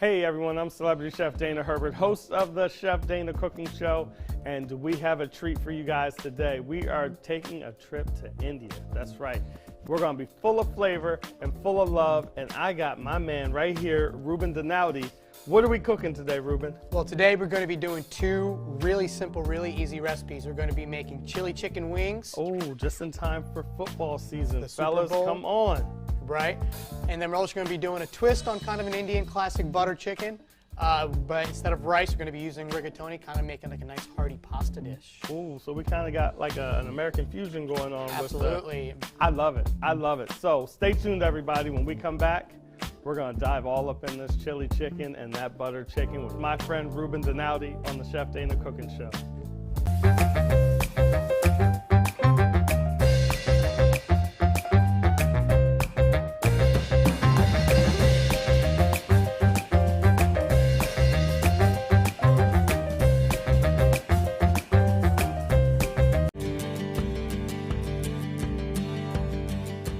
Hey everyone, I'm Celebrity Chef Dana Herbert, host of the Chef Dana Cooking Show, and we have a treat for you guys today. We are taking a trip to India. That's right. We're going to be full of flavor and full of love, and I got my man right here, Reuben Dhanawade. What are we cooking today, Reuben? Well, today we're going to be doing two really simple, really easy recipes. We're going to be making chili chicken wings. Oh, just in time for football season. The Super Fellas, Bowl. come on. Right? And then we're also going to be doing a twist on kind of an Indian classic butter chicken. But instead of rice, we're going to be using rigatoni, kind of making like a nice hearty pasta dish. Ooh, so we kind of got like an American fusion going on. Absolutely. I love it. I love it. So stay tuned, everybody. When we come back, we're going to dive all up in this chili chicken and that butter chicken with my friend Reuben Dhanawade on the Chef Dana Cooking Show.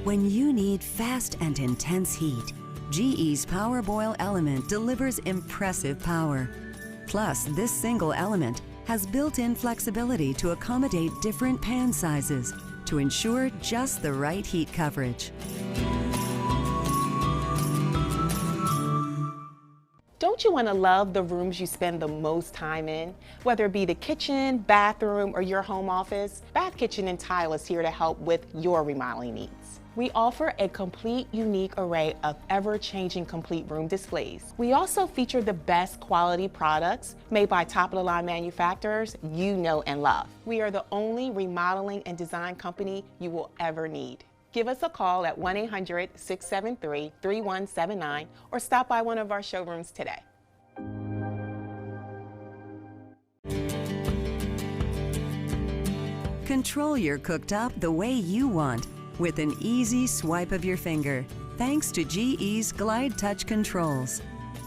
When you need fast and intense heat, GE's Power Boil element delivers impressive power. Plus, this single element has built-in flexibility to accommodate different pan sizes to ensure just the right heat coverage. Don't you want to love the rooms you spend the most time in? Whether it be the kitchen, bathroom, or your home office, Bath Kitchen & Tile is here to help with your remodeling needs. We offer a complete, unique array of ever-changing complete room displays. We also feature the best quality products made by top-of-the-line manufacturers you know and love. We are the only remodeling and design company you will ever need. Give us a call at 1-800-673-3179 or stop by one of our showrooms today. Control your cooktop the way you want with an easy swipe of your finger, thanks to GE's Glide Touch controls.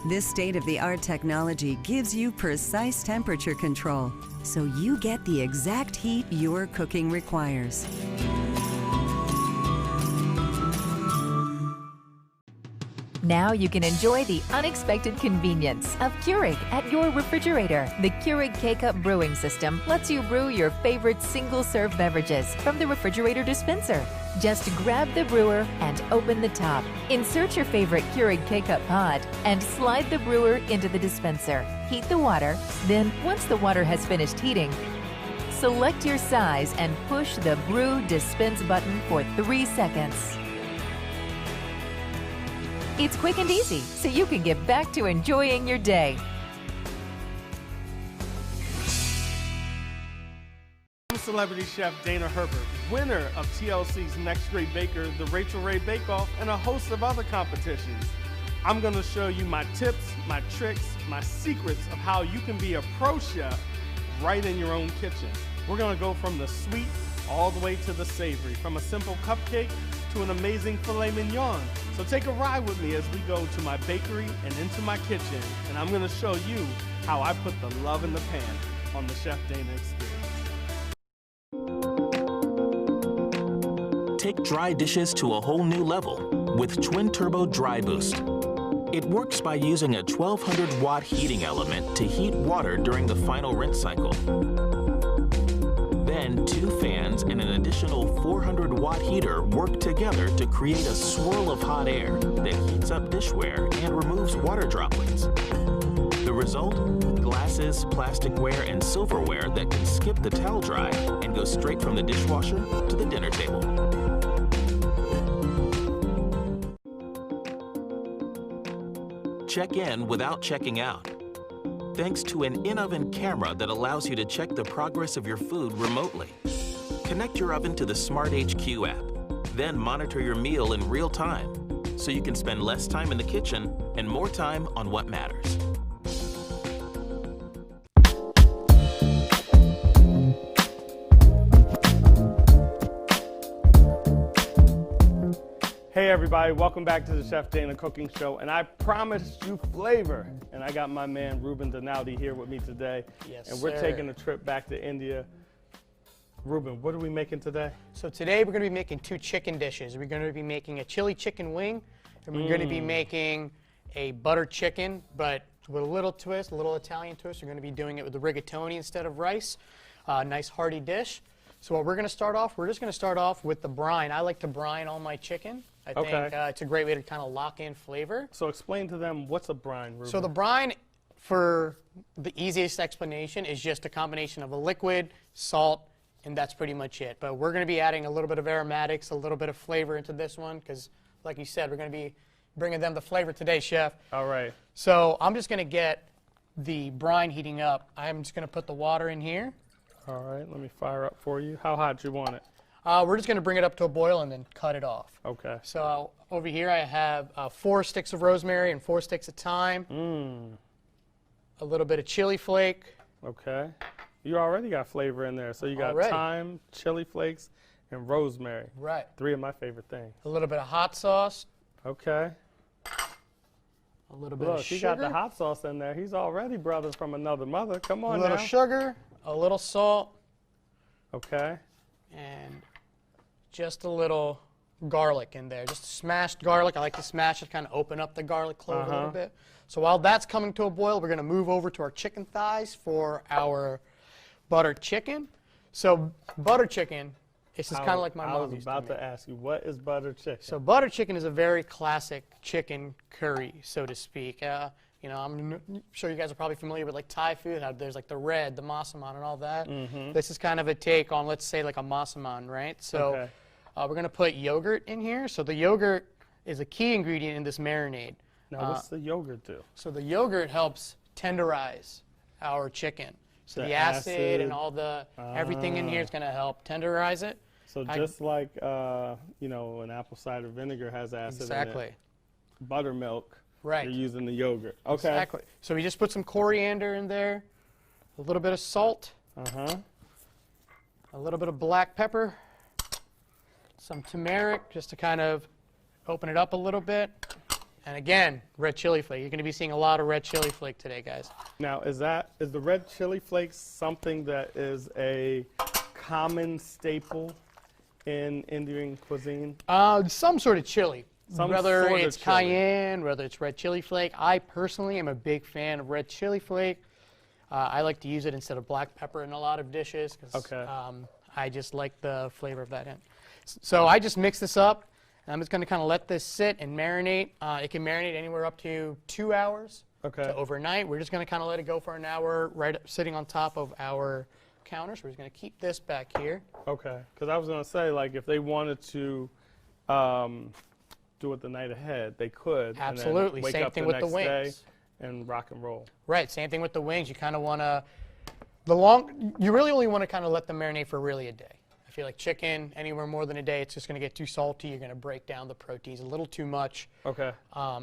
This state-of-the-art technology gives you precise temperature control, so you get the exact heat your cooking requires. Now you can enjoy the unexpected convenience of Keurig at your refrigerator. The Keurig K-Cup brewing system lets you brew your favorite single-serve beverages from the refrigerator dispenser. Just grab the brewer and open the top. Insert your favorite Keurig K-Cup pod and slide the brewer into the dispenser. Heat the water, then once the water has finished heating, select your size and push the Brew Dispense button for 3 seconds. It's quick and easy, so you can get back to enjoying your day. I'm Celebrity Chef Dana Herbert, winner of TLC's Next Great Baker, the Rachel Ray Bake Off, and a host of other competitions. I'm going to show you my tips, my tricks, my secrets of how you can be a pro chef right in your own kitchen. We're going to go from the sweet all the way to the savory, from a simple cupcake to an amazing filet mignon. So take a ride with me as we go to my bakery and into my kitchen, and I'm going to show you how I put the love in the pan on the Chef Dana experience. Take dry dishes to a whole new level with Twin Turbo Dry Boost. It works by using a 1200 watt heating element to heat water during the final rinse cycle. Then 2 fans and an additional 400 watt heater work together to create a swirl of hot air that heats up dishware and removes water droplets. The result? Glasses, plasticware, and silverware that can skip the towel dry and go straight from the dishwasher to the dinner table. Check in without checking out, thanks to an in-oven camera that allows you to check the progress of your food remotely. Connect your oven to the Smart HQ app, then monitor your meal in real time, so you can spend less time in the kitchen and more time on what matters. Hey everybody, welcome back to the Chef Dana Cooking Show, and I promised you flavor, and I got my man Reuben Dhanawade here with me today. Yes, and we're sir. taking a trip back to India. Reuben, what are we making today? So today we're going to be making two chicken dishes. We're going to be making a chili chicken wing, and we're going to be making a butter chicken, but with a little twist, a little Italian twist. We're going to be doing it with the rigatoni instead of rice. Nice hearty dish. So what we're going to start off, we're just going to start off with the brine. I like to brine all my chicken. I think it's a great way to kind of lock in flavor. So explain to them, what's a brine, Reuben? So the brine, for the easiest explanation, is just a combination of a liquid, salt, and that's pretty much it. But we're going to be adding a little bit of aromatics, a little bit of flavor into this one, because like you said, we're going to be bringing them the flavor today, Chef. All right. So I'm just going to get the brine heating up. I'm just going to put the water in here. All right, let me fire up for you. How hot do you want it? We're just going to bring it up to a boil and then cut it off. Okay. So over here I have 4 sticks of rosemary and 4 sticks of thyme. A little bit of chili flake. Okay. You already got flavor in there. So you got thyme, chili flakes, and rosemary. Right. 3 of my favorite things. A little bit of hot sauce. Okay. A little bit of sugar. He got the hot sauce in there. He's already brothers from another mother. Come on now. A little sugar, a little salt. Okay. And just a little garlic in there. Just smashed garlic. I like to smash it, kind of open up the garlic clove a little bit. So while that's coming to a boil, we're going to move over to our chicken thighs for our butter chicken. So butter chicken, it's just kind of like my mom used to make. I was about to ask you, what is butter chicken? So butter chicken is a very classic chicken curry, so to speak. You know, I'm sure you guys are probably familiar with like Thai food, how there's like the red, the massaman, and all that. This is kind of a take on, let's say, like a massaman, right? So we're going to put yogurt in here. So the yogurt is a key ingredient in this marinade. Now, what's the yogurt do? So the yogurt helps tenderize our chicken. So the acid and all the everything in here is going to help tenderize it. So just like you know, an apple cider vinegar has acid in it. Buttermilk. Right. You're using the yogurt. Okay. Exactly. So we just put some coriander in there, a little bit of salt, a little bit of black pepper, some turmeric just to kind of open it up a little bit. And again, red chili flake. You're going to be seeing a lot of red chili flake today, guys. Now, is the red chili flakes something that is a common staple in Indian cuisine? Some sort of chili. Whether it's chili. cayenne, whether it's red chili flake. I personally am a big fan of red chili flake. I like to use it instead of black pepper in a lot of dishes because I just like the flavor of that. So I just mix this up. And I'm just going to kind of let this sit and marinate. It can marinate anywhere up to 2 hours to overnight. We're just going to kind of let it go for an hour right sitting on top of our counter. So we're just going to keep this back here. Okay. Because I was going to say, like, if they wanted to do it the night ahead, they could. Absolutely. And then wake Same up thing the with the next wings. day and rock and roll. Right. Same thing with the wings. You kind of want to, you really only want to kind of let them marinate for really a day. I feel like chicken, anywhere more than a day, it's just going to get too salty. You're going to break down the proteins a little too much. Okay.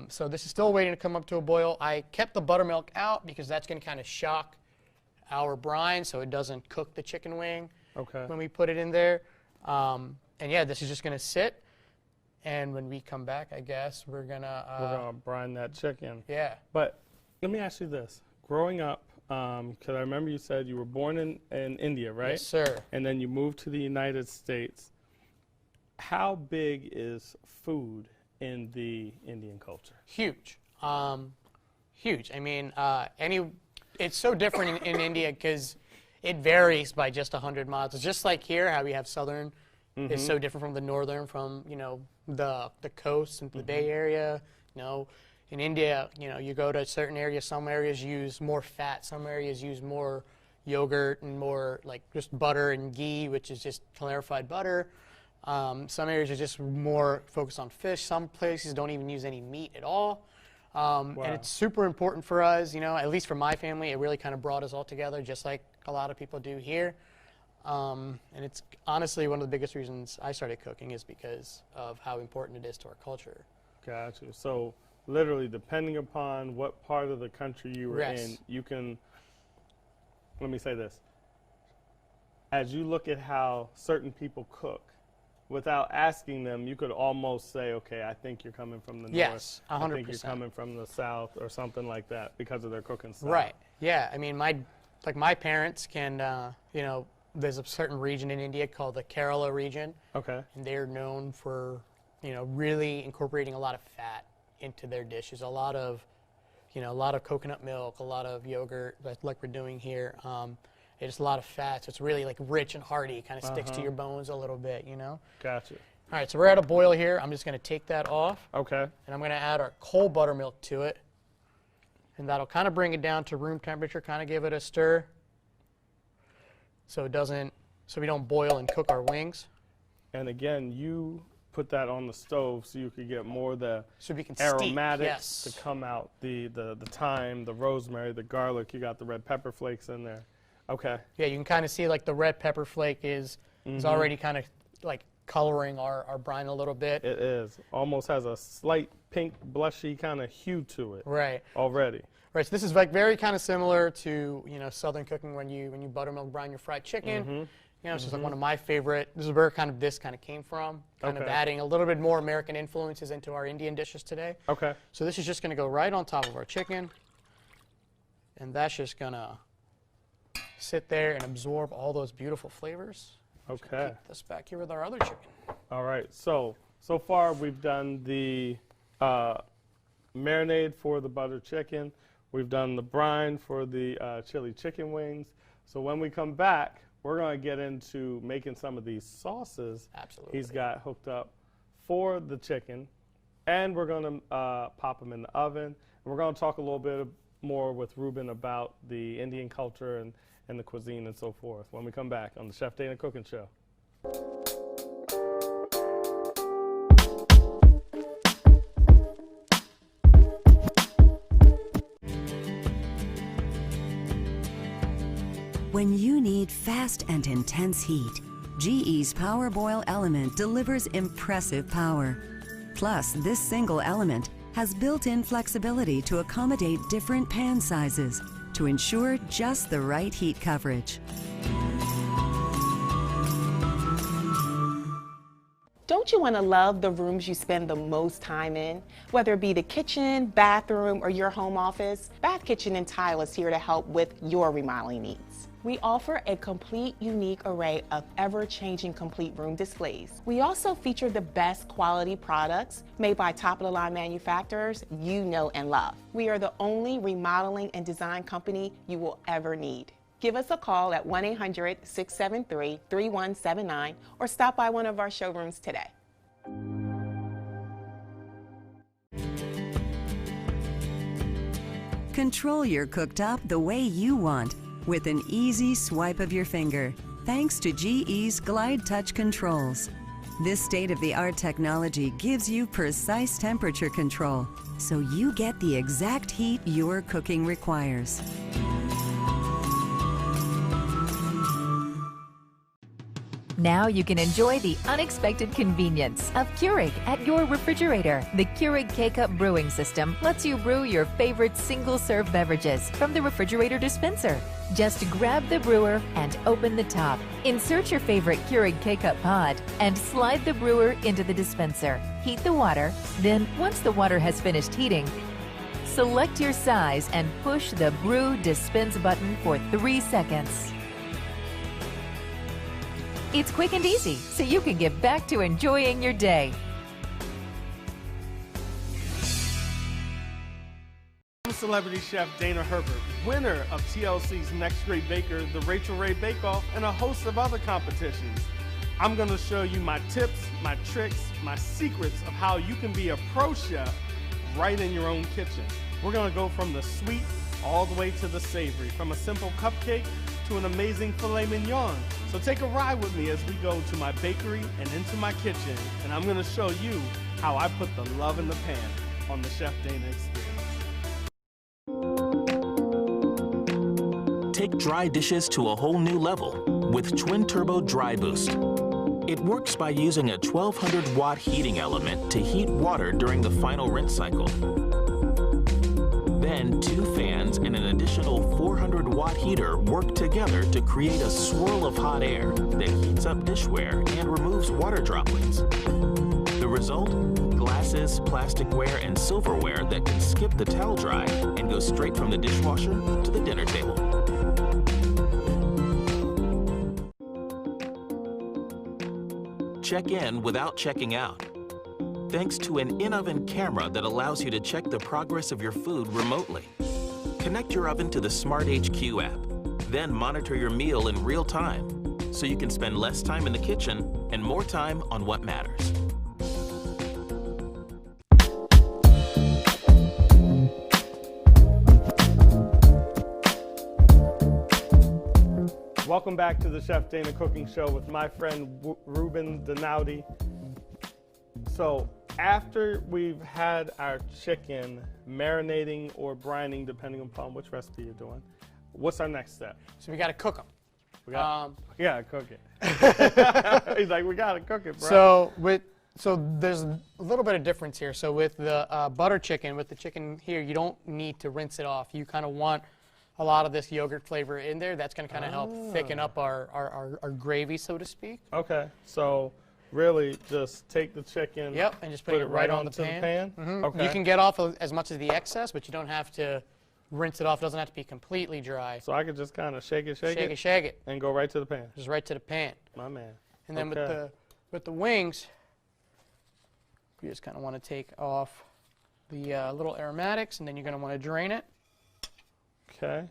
So this is still waiting to come up to a boil. I kept the buttermilk out because that's going to kind of shock our brine so it doesn't cook the chicken wing when we put it in there. And yeah, this is just going to sit. And when we come back, I guess, we're going to brine that chicken. Yeah. But let me ask you this. Growing up, because I remember you said you were born in India, right? Yes, sir. And then you moved to the United States. How big is food in the Indian culture? Huge. Huge. I mean, it's so different in India because it varies by just 100 miles. It's just like here, how we have southern is so different from the northern, from, you know, the coast and the Bay Area. You know, in India, you know, you go to certain areas, some areas use more fat, some areas use more yogurt and more like just butter and ghee, which is just clarified butter. Some areas are just more focused on fish. Some places don't even use any meat at all. And it's super important for us, you know, at least for my family. It really kind of brought us all together, just like a lot of people do here. And it's honestly one of the biggest reasons I started cooking is because of how important it is to our culture. Gotcha. So literally, depending upon what part of the country you were in, you can, let me say this. As you look at how certain people cook, without asking them, you could almost say, okay, I think you're coming from the north. Yes, 100%. I think you're coming from the south or something like that because of their cooking style. Right. Yeah. I mean, my parents can, you know, there's a certain region in India called the Kerala region. Okay. And they're known for, you know, really incorporating a lot of fat into their dishes. A lot of coconut milk, a lot of yogurt, like we're doing here. It's a lot of fat, so it's really like rich and hearty. Kind of sticks to your bones a little bit, you know. Gotcha. All right, so we're at a boil here. I'm just going to take that off. Okay. And I'm going to add our cold buttermilk to it. And that'll kind of bring it down to room temperature, kind of give it a stir so we don't boil and cook our wings. And again, you put that on the stove so you could get more of the so we can aromatics steep, to come out, the thyme, the rosemary, the garlic. You got the red pepper flakes in there. Okay. Yeah, you can kind of see like the red pepper flake is already kind of like coloring our brine a little bit. It is. Almost has a slight pink, blushy kind of hue to it. Right. Already. Right, so this is like very kind of similar to, you know, Southern cooking when you buttermilk brine your fried chicken. You know, it's just like one of my favorite. This is where this kind of came from. Kind of adding a little bit more American influences into our Indian dishes today. Okay. So this is just going to go right on top of our chicken. And that's just going to sit there and absorb all those beautiful flavors. Okay. Keep this back here with our other chicken. All right. So far we've done the marinade for the butter chicken. We've done the brine for the chili chicken wings. So when we come back, we're going to get into making some of these sauces he's got hooked up for the chicken. And we're going to pop them in the oven. And we're going to talk a little bit more with Reuben about the Indian culture and the cuisine and so forth when we come back on the Chef Dana Cooking Show. When you need fast and intense heat, GE's Power Boil element delivers impressive power. Plus, this single element has built-in flexibility to accommodate different pan sizes to ensure just the right heat coverage. Don't you want to love the rooms you spend the most time in? Whether it be the kitchen, bathroom, or your home office, Bath Kitchen and Tile is here to help with your remodeling needs. We offer a complete, unique array of ever-changing complete room displays. We also feature the best quality products made by top-of-the-line manufacturers you know and love. We are the only remodeling and design company you will ever need. Give us a call at 1-800-673-3179 or stop by one of our showrooms today. Control your cooktop the way you want with an easy swipe of your finger, thanks to GE's Glide Touch controls. This state-of-the-art technology gives you precise temperature control, so you get the exact heat your cooking requires. Now you can enjoy the unexpected convenience of Keurig at your refrigerator. The Keurig K-Cup brewing system lets you brew your favorite single-serve beverages from the refrigerator dispenser. Just grab the brewer and open the top. Insert your favorite Keurig K-Cup pod and slide the brewer into the dispenser. Heat the water, then once the water has finished heating, select your size and push the Brew Dispense button for 3 seconds. It's quick and easy, so you can get back to enjoying your day. I'm celebrity chef Dana Herbert, winner of TLC's Next Great Baker, the Rachel Ray Bake Off, and a host of other competitions. I'm going to show you my tips, my tricks, my secrets of how you can be a pro chef right in your own kitchen. We're going to go from the sweet all the way to the savory, from a simple cupcake to an amazing filet mignon. So take a ride with me as we go to my bakery and into my kitchen, and I'm going to show you how I put the love in the pan on the Chef Dana experience. Take dry dishes to a whole new level with Twin Turbo Dry Boost. It works by using a 1200 watt heating element to heat water during the final rinse cycle. Then 2 fans and an additional 400 watt heater work together to create a swirl of hot air that heats up dishware and removes water droplets. The result? Glasses, plasticware, and silverware that can skip the towel dry and go straight from the dishwasher to the dinner table. Check in without checking out. thanks to an in-oven camera that allows you to check the progress of your food remotely. Connect your oven to the Smart HQ app, then monitor your meal in real time so you can spend less time in the kitchen and more time on what matters. Welcome back to the Chef Dana Cooking Show with my friend Reuben Dhanawade. So after we've had our chicken marinating or brining, depending upon which recipe you're doing, what's our next step? So we got to cook them. We gotta cook it. He's like, we gotta cook it, bro. So there's a little bit of difference here. So with the butter chicken, with the chicken here, you don't need to rinse it off. You kind of want a lot of this yogurt flavor in there. That's going to kind of help thicken up our gravy, so to speak. Okay, so really just take the chicken. Yep, and just put it right on the pan. Mm-hmm. Okay. You can get off as much of the excess, but you don't have to rinse it off. It doesn't have to be completely dry. So I could just kind of shake it, and go right to the pan. Just right to the pan. My man. And then with the wings, you just kind of want to take off the little aromatics, and then you're going to want to drain it. Okay.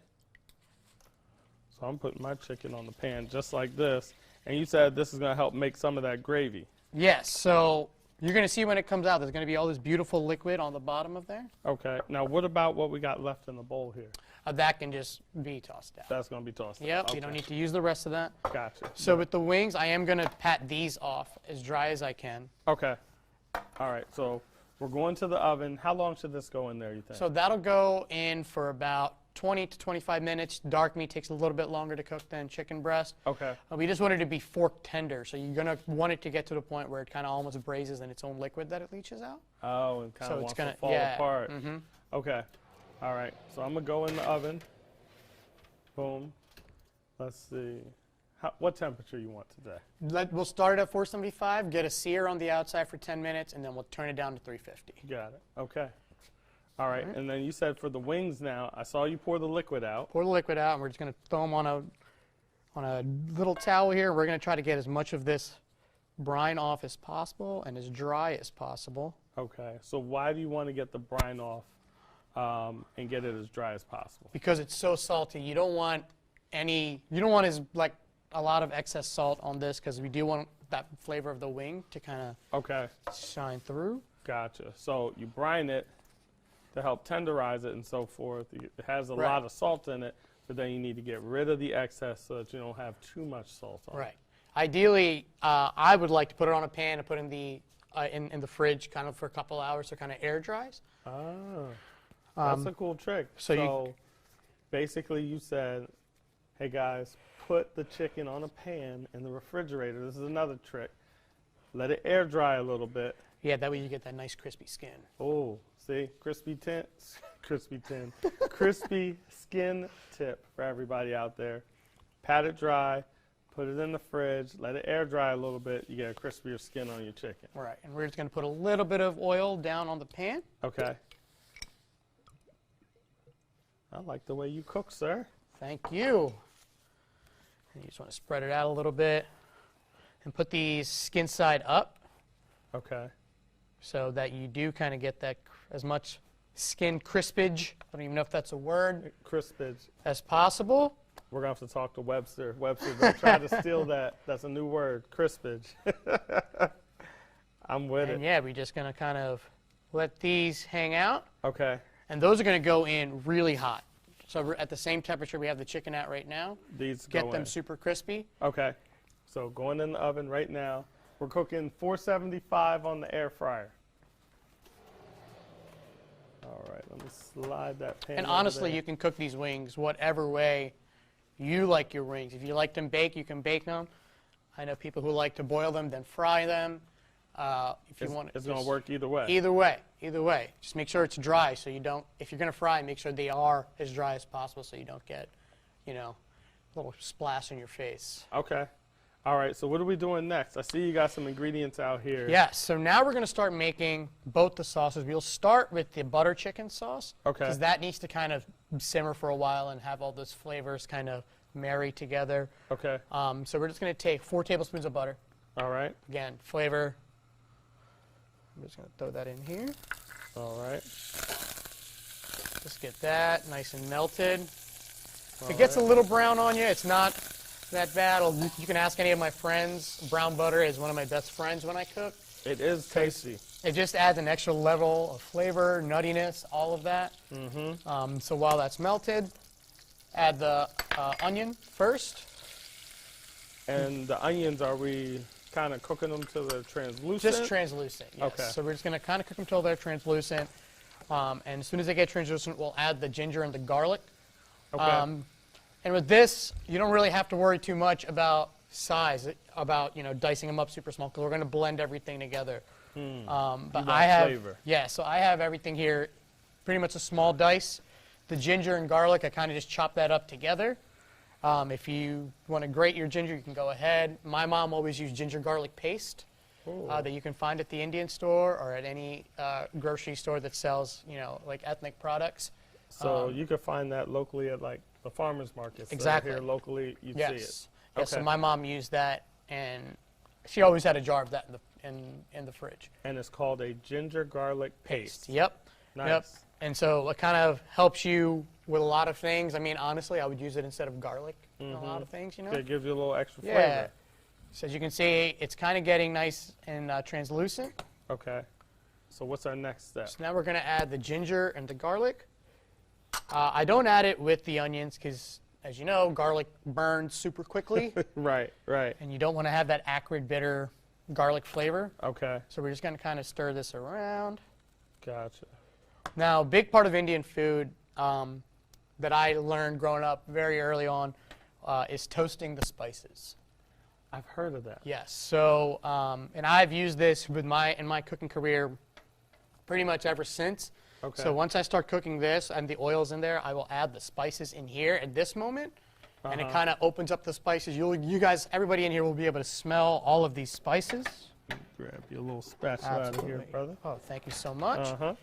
So I'm putting my chicken on the pan just like this. And you said this is going to help make some of that gravy. Yes. So you're going to see when it comes out, there's going to be all this beautiful liquid on the bottom of there. Okay. Now, what about what we got left in the bowl here? That can just be tossed out. That's going to be tossed out. Yep. Okay. You don't need to use the rest of that. Gotcha. So with the wings, I am going to pat these off as dry as I can. Okay. All right. So we're going to the oven. How long should this go in there, you think? So that'll go in for about 20 to 25 minutes. Dark meat takes a little bit longer to cook than chicken breast. Okay. We just want it to be fork tender, so you're going to want it to get to the point where it kind of almost braises in its own liquid that it leaches out. Oh, and kind of So wants it's gonna to fall apart. Mm-hmm. Okay. All right. So I'm going to go in the oven. Boom. Let's see. What temperature you want today? We'll start it at 475, get a sear on the outside for 10 minutes, and then we'll turn it down to 350. Got it. Okay. All right. And then you said for the wings now, I saw you pour the liquid out. Pour the liquid out, and we're just going to throw them on a little towel here. We're going to try to get as much of this brine off as possible and as dry as possible. Okay. So why do you want to get the brine off and get it as dry as possible? Because it's so salty. You don't want a lot of excess salt on this, because we do want that flavor of the wing to kind of shine through. Gotcha. So you brine it to help tenderize it and so forth. It has a lot of salt in it, but then you need to get rid of the excess so that you don't have too much salt on it. Right. Ideally, I would like to put it on a pan and put it in the fridge kind of for a couple hours so it kind of air dries. Oh, that's a cool trick. So basically you said, hey guys, put the chicken on a pan in the refrigerator. This is another trick. Let it air dry a little bit. Yeah, that way you get that nice crispy skin. Oh, see, crispy skin tip for everybody out there. Pat it dry, put it in the fridge, let it air dry a little bit. You get a crispier skin on your chicken. Right, and we're just going to put a little bit of oil down on the pan. Okay. I like the way you cook, sir. Thank you. And you just want to spread it out a little bit and put the skin side up. Okay. So that you do kind of get that as much skin crispage, I don't even know if that's a word, crispage, as possible. We're going to have to talk to Webster. Webster, don't try to steal that. That's a new word, crispage. I'm with it. And yeah, we're just going to kind of let these hang out. Okay. And those are going to go in really hot. So we're at the same temperature we have the chicken at right now. These get them super crispy. Okay. So going in the oven right now. We're cooking 475 on the air fryer. All right, let me slide that pan. And honestly, you can cook these wings whatever way you like your wings. If you like them baked, you can bake them. I know people who like to boil them, then fry them. If you want, it's going to work either way. Either way. Just make sure it's dry, so you don't. If you're going to fry, make sure they are as dry as possible, so you don't get, a little splash in your face. Okay. All right, so what are we doing next? I see you got some ingredients out here. Yes, so now we're going to start making both the sauces. We'll start with the butter chicken sauce. Okay. Because that needs to kind of simmer for a while and have all those flavors kind of marry together. Okay. So we're just going to take 4 tablespoons of butter. All right. Again, flavor I'm just going to throw that in here. All right. Just get that nice and melted. If it gets a little brown on you, it's not that bad. You can ask any of my friends. Brown butter is one of my best friends when I cook. It is tasty. It just adds an extra level of flavor, nuttiness, all of that. So while that's melted, add the onion first. And the onions, are we kind of cooking them till they're translucent? Just translucent, yes. Okay. So we're just going to kind of cook them till they're translucent. And as soon as they get translucent, we'll add the ginger and the garlic. Okay. And with this, you don't really have to worry too much about size, about dicing them up super small, because we're going to blend everything together. But I have flavor. Yeah, so I have everything here, pretty much a small dice. The ginger and garlic, I kind of just chop that up together. If you want to grate your ginger, you can go ahead. My mom always used ginger garlic paste that you can find at the Indian store or at any grocery store that sells, like ethnic products. So you can find that locally at like the farmers markets. Exactly. So here locally, you see it. Yeah, so my mom used that, and she always had a jar of that in the fridge. And it's called a ginger garlic paste. Yep. Nice. Yep. And so it kind of helps you with a lot of things. I mean, honestly, I would use it instead of garlic in a lot of things, It gives you a little extra Yeah. flavor. So as you can see, it's kind of getting nice and translucent. Okay. So what's our next step? So now we're going to add the ginger and the garlic. I don't add it with the onions because, as you know, garlic burns super quickly. Right, right. And you don't want to have that acrid, bitter garlic flavor. Okay. So we're just going to kind of stir this around. Gotcha. Now, a big part of Indian food that I learned growing up very early on is toasting the spices. I've heard of that. Yes. So, and I've used this in my cooking career pretty much ever since. Okay. So once I start cooking this and the oil's in there, I will add the spices in here at this moment, and it kind of opens up the spices. You guys, everybody in here will be able to smell all of these spices. Grab your little spatula out of here, brother. Oh, thank you so much. Uh-huh.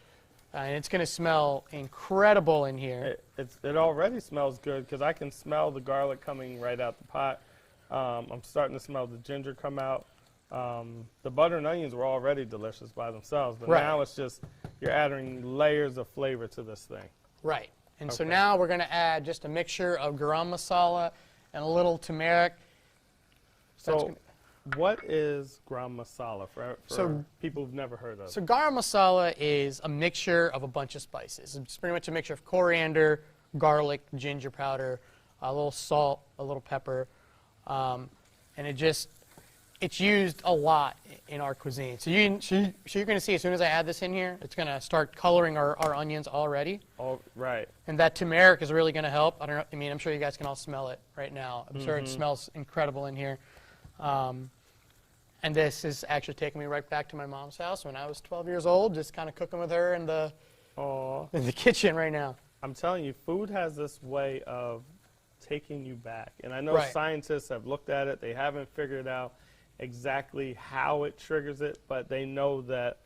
And it's going to smell incredible in here. It already smells good because I can smell the garlic coming right out the pot. I'm starting to smell the ginger come out. The butter and onions were already delicious by themselves, but now it's just you're adding layers of flavor to this thing. Right. And so now we're going to add just a mixture of garam masala and a little turmeric. So what is garam masala for people who've never heard of it? So garam masala is a mixture of a bunch of spices. It's pretty much a mixture of coriander, garlic, ginger powder, a little salt, a little pepper, and it's used a lot in our cuisine. So you're going to see as soon as I add this in here, it's going to start coloring our onions already. Oh, right. And that turmeric is really going to help. I'm sure you guys can all smell it right now. I'm sure it smells incredible in here. And this is actually taking me right back to my mom's house when I was 12 years old, just kind of cooking with her in the kitchen right now. I'm telling you, food has this way of taking you back. And I know scientists have looked at it. They haven't figured out exactly how it triggers it, but they know that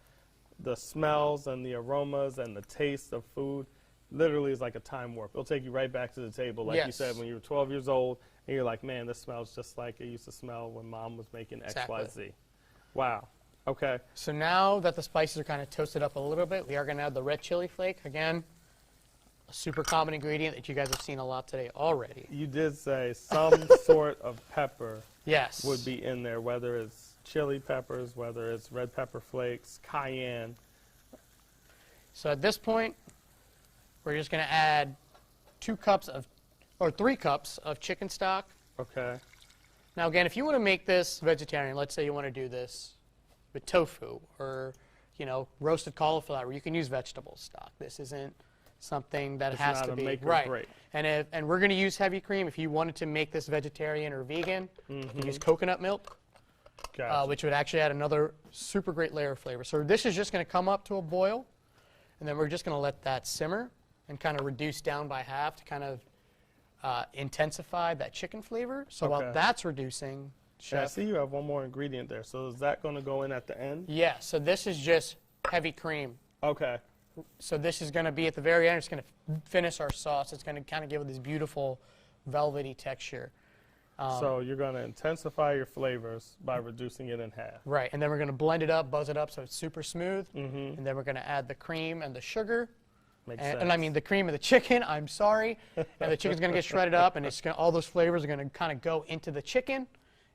the smells and the aromas and the taste of food literally is like a time warp. It'll take you right back to the table, like you said, when you were 12 years old, and you're like, man, this smells just like it used to smell when Mom was making XYZ. Wow. Okay. So now that the spices are kind of toasted up a little bit, we are going to add the red chili flake. Again, a super common ingredient that you guys have seen a lot today already. You did say some sort of pepper would be in there, whether it's chili peppers, whether it's red pepper flakes, cayenne. So at this point, we're just going to add 3 cups of chicken stock. Okay. Now again, if you want to make this vegetarian, let's say you want to do this with tofu or, roasted cauliflower, you can use vegetable stock. This isn't something that has to be right. And we're going to use heavy cream. If you wanted to make this vegetarian or vegan, you can use coconut milk, which would actually add another super great layer of flavor. So this is just going to come up to a boil, and then we're just going to let that simmer and kind of reduce down by half to kind of intensify that chicken flavor. So while that's reducing, Chef, I see you have one more ingredient there. So is that going to go in at the end? Yeah. So this is just heavy cream. Okay. So this is going to be at the very end. It's going to finish our sauce. It's going to kind of give it this beautiful velvety texture. So you're going to intensify your flavors by reducing it in half. Right, and then we're going to blend it up, buzz it up so it's super smooth. And then we're going to add the cream and the sugar. And I mean the cream and the chicken, I'm sorry. And the chicken's going to get shredded up, and all those flavors are going to kind of go into the chicken,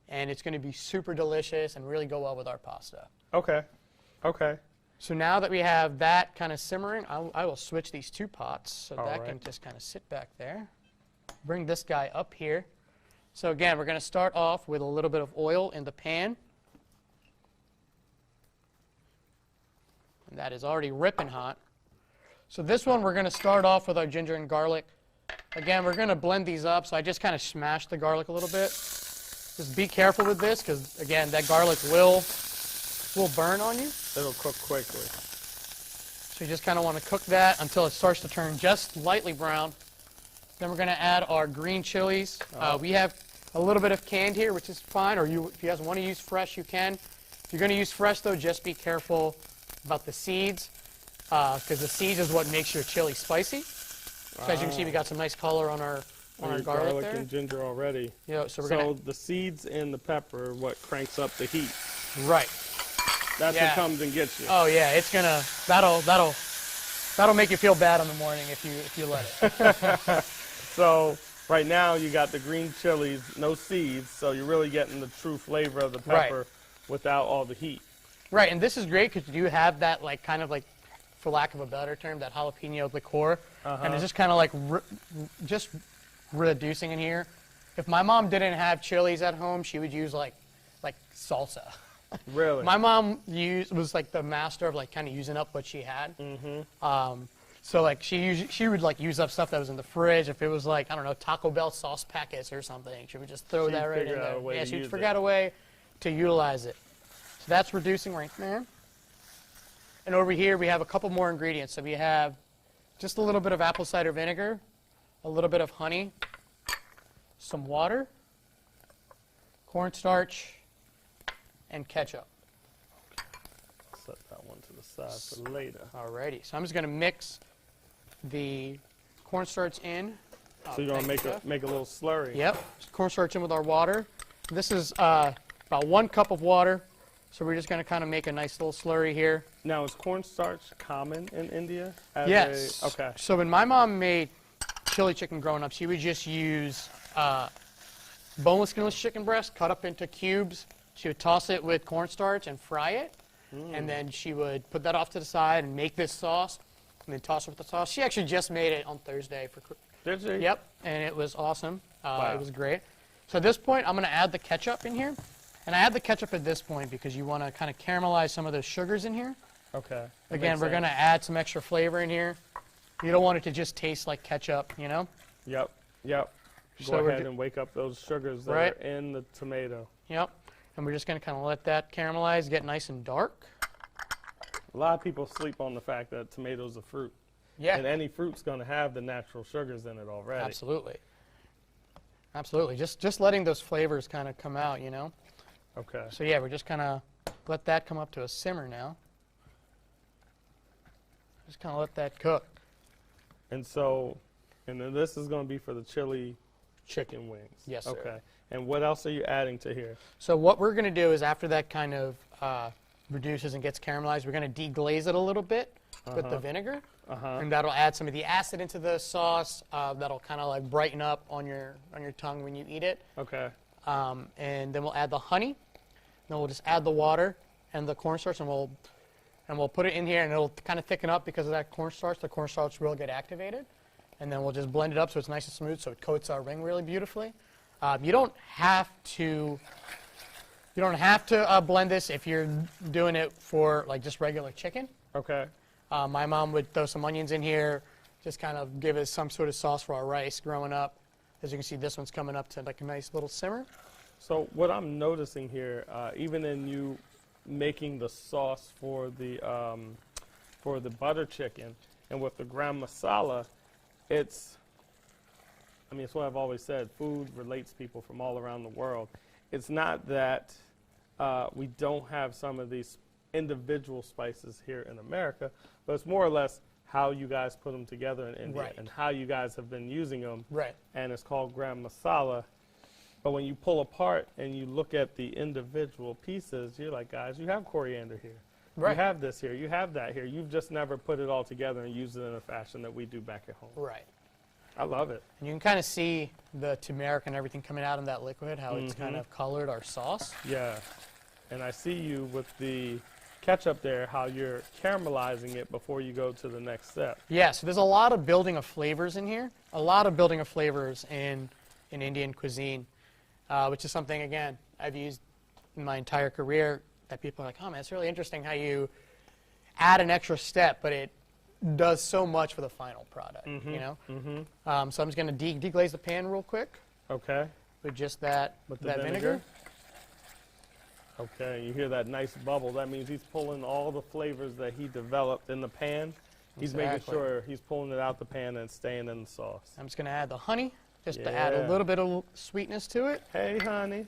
and it's going to be super delicious and really go well with our pasta. Okay, okay. So now that we have that kind of simmering, I will switch these 2 pots so that can just kind of sit back there. Bring this guy up here. So again, we're going to start off with a little bit of oil in the pan. And that is already ripping hot. So this one, we're going to start off with our ginger and garlic. Again, we're going to blend these up, so I just kind of smash the garlic a little bit. Just be careful with this, because again, that garlic will burn on you. It'll cook quickly. So you just kind of want to cook that until it starts to turn just lightly brown. Then we're going to add our green chilies. We have a little bit of canned here, which is fine, or if you guys want to use fresh, you can. If you're going to use fresh, though, just be careful about the seeds, because the seeds is what makes your chili spicy. So as you can see, we got some nice color on our garlic there. And ginger already. Yeah, so the seeds and the pepper, what cranks up the heat. Right. That's what comes and gets you. Oh yeah, it's gonna that'll make you feel bad in the morning if you let it. So right now you got the green chilies, no seeds, so you're really getting the true flavor of the pepper without all the heat. Right, and this is great because you have that kind of for lack of a better term, that jalapeno liqueur, and it's just kind of just reducing in here. If my mom didn't have chilies at home, she would use like salsa. Really? My mom was the master of kind of using up what she had. So she would use up stuff that was in the fridge. If it was I don't know, Taco Bell sauce packets or something, she would just throw that right in there. Yeah, she'd figure out a way to utilize it. So that's reducing right there. And over here we have a couple more ingredients. So we have just a little bit of apple cider vinegar, a little bit of honey, some water, cornstarch, and ketchup. Set that one to the side for later. Alrighty, so I'm just going to mix the cornstarch in. So you're going to make a little slurry. Yep, cornstarch in with our water. This is about 1 cup of water, so we're just going to kind of make a nice little slurry here. Now, is cornstarch common in India? Yes. Okay. So when my mom made chili chicken growing up, she would just use boneless, skinless chicken breast cut up into cubes. She would toss it with cornstarch and fry it, and then she would put that off to the side and make this sauce, and then toss it with the sauce. She actually just made it on Thursday for Christmas. Did she? Yep, and it was awesome. Wow. It was great. So at this point, I'm going to add the ketchup in here, and I add the ketchup at this point because you want to kind of caramelize some of those sugars in here. Okay. Again, we're going to add some extra flavor in here. You don't want it to just taste like ketchup, you know? Yep, yep. So Go ahead and wake up those sugars that are in the tomato. Yep. And we're just going to kind of let that caramelize, get nice and dark. A lot of people sleep on the fact that tomatoes are fruit. Yeah. And any fruit's going to have the natural sugars in it already. Absolutely. Absolutely. Just letting those flavors kind of come out, you know? Okay. So yeah, we're just kind of let that come up to a simmer now. Just kind of let that cook. And then this is going to be for the chili chicken wings. Yes, sir. Okay. And what else are you adding to here? So what we're going to do is after that kind of reduces and gets caramelized, we're going to deglaze it a little bit with the vinegar. And that'll add some of the acid into the sauce. That'll kind of brighten up on your tongue when you eat it. Okay. And then we'll add the honey. Then we'll just add the water and the cornstarch, and we'll put it in here, and it'll kind of thicken up because of that cornstarch. The cornstarch will get activated. And then we'll just blend it up so it's nice and smooth, so it coats our ring really beautifully. You don't have to blend this if you're doing it for just regular chicken. Okay. My mom would throw some onions in here, just kind of give us some sort of sauce for our rice growing up. As you can see, this one's coming up to a nice little simmer. So what I'm noticing here, even in you making the sauce for the butter chicken and with the gram masala, it's what I've always said, food relates people from all around the world. It's not that we don't have some of these individual spices here in America, but it's more or less how you guys put them together in India and how you guys have been using them. Right. And it's called gram masala. But when you pull apart and you look at the individual pieces, you're like, guys, you have coriander here. Right. You have this here. You have that here. You've just never put it all together and used it in a fashion that we do back at home. Right. I love it. And you can kind of see the turmeric and everything coming out in that liquid, how it's kind of colored our sauce. Yeah. And I see you with the ketchup there, how you're caramelizing it before you go to the next step. Yeah, so there's a lot of building of flavors in here. A lot of building of flavors in Indian cuisine, which is something, again, I've used in my entire career that people are like, oh man, it's really interesting how you add an extra step, but it does so much for the final product, you know? So I'm just going to deglaze the pan real quick. Okay. With just that, With the vinegar. Okay, you hear that nice bubble. That means he's pulling all the flavors that he developed in the pan. He's making sure he's pulling it out the pan and staying in the sauce. I'm just going to add the honey, just to add a little bit of sweetness to it. Hey, honey.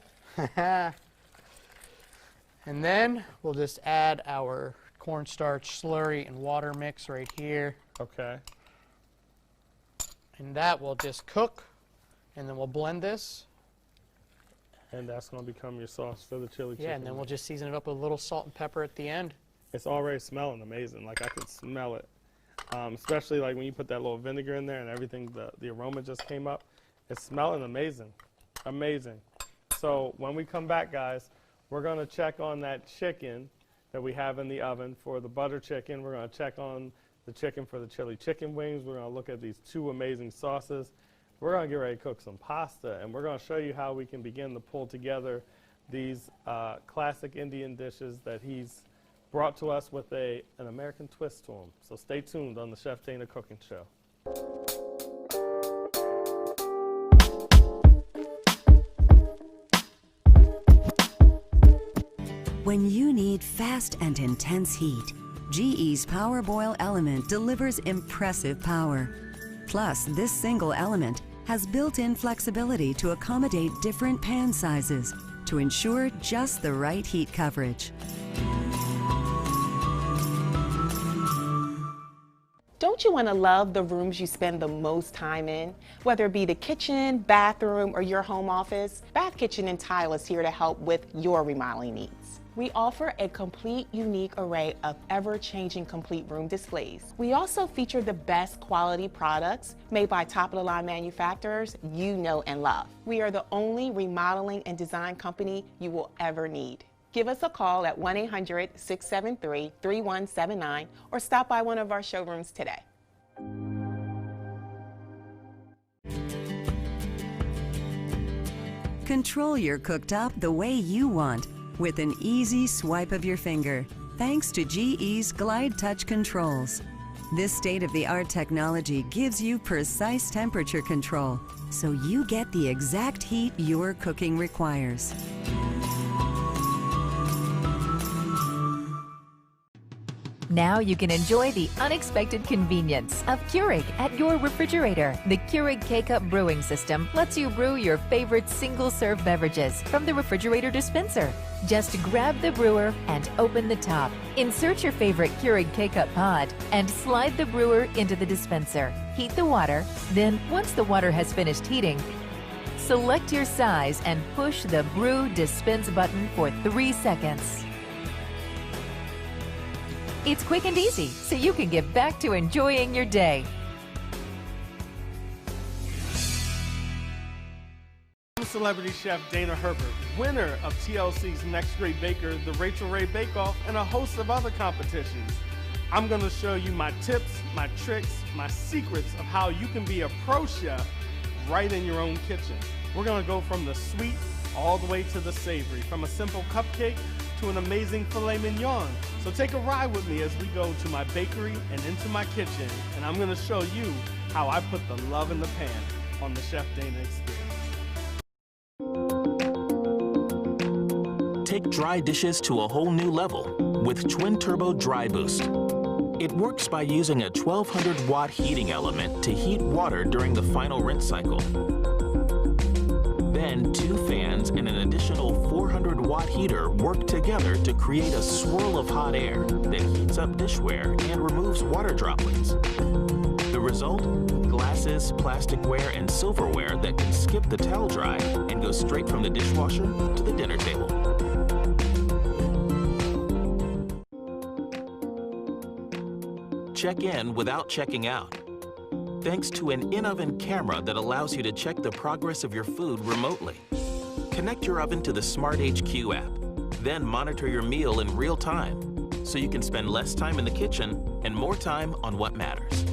And then we'll just add our cornstarch slurry and water mix right here. Okay. And that will just cook, and then we'll blend this. And that's going to become your sauce for the chili chicken. Yeah, and then we'll just season it up with a little salt and pepper at the end. It's already smelling amazing. Like, I can smell it. Especially like when you put that little vinegar in there and everything, the aroma just came up. It's smelling amazing. Amazing. So when we come back, guys, we're going to check on that chicken that we have in the oven for the butter chicken. We're going to check on the chicken for the chili chicken wings. We're going to look at these two amazing sauces. We're going to get ready to cook some pasta, and we're going to show you how we can begin to pull together these classic Indian dishes that he's brought to us with an American twist to them. So stay tuned on the Chef Dana Cooking Show. When you need fast and intense heat, GE's Power Boil element delivers impressive power. Plus, this single element has built-in flexibility to accommodate different pan sizes to ensure just the right heat coverage. Don't you want to love the rooms you spend the most time in? Whether it be the kitchen, bathroom, or your home office, Bath Kitchen & Tile is here to help with your remodeling needs. We offer a complete, unique array of ever-changing complete room displays. We also feature the best quality products made by top-of-the-line manufacturers you know and love. We are the only remodeling and design company you will ever need. Give us a call at 1-800-673-3179 or stop by one of our showrooms today. Control your cooktop the way you want with an easy swipe of your finger, thanks to GE's Glide Touch Controls. This state-of-the-art technology gives you precise temperature control, so you get the exact heat your cooking requires. Now you can enjoy the unexpected convenience of Keurig at your refrigerator. The Keurig K-Cup brewing system lets you brew your favorite single-serve beverages from the refrigerator dispenser. Just grab the brewer and open the top. Insert your favorite Keurig K-Cup pod and slide the brewer into the dispenser. Heat the water, then once the water has finished heating, select your size and push the Brew Dispense button for 3 seconds. It's quick and easy, so you can get back to enjoying your day. I'm celebrity chef Dana Herbert, winner of TLC's Next Great Baker, the Rachel Ray Bake Off, and a host of other competitions. I'm going to show you my tips, my tricks, my secrets of how you can be a pro chef right in your own kitchen. We're going to go from the sweet all the way to the savory, from a simple cupcake to an amazing filet mignon. So take a ride with me as we go to my bakery and into my kitchen, and I'm going to show you how I put the love in the pan on the Chef Dana experience. Take dry dishes to a whole new level with Twin Turbo Dry Boost. It works by using a 1200-watt heating element to heat water during the final rinse cycle. Then 2 fans and an additional 400-watt heater work together to create a swirl of hot air that heats up dishware and removes water droplets. The result? glasses, plasticware, and silverware that can skip the towel dry and go straight from the dishwasher to the dinner table. Check in without checking out. Thanks to an in-oven camera that allows you to check the progress of your food remotely. Connect your oven to the Smart HQ app, then monitor your meal in real time so you can spend less time in the kitchen and more time on what matters.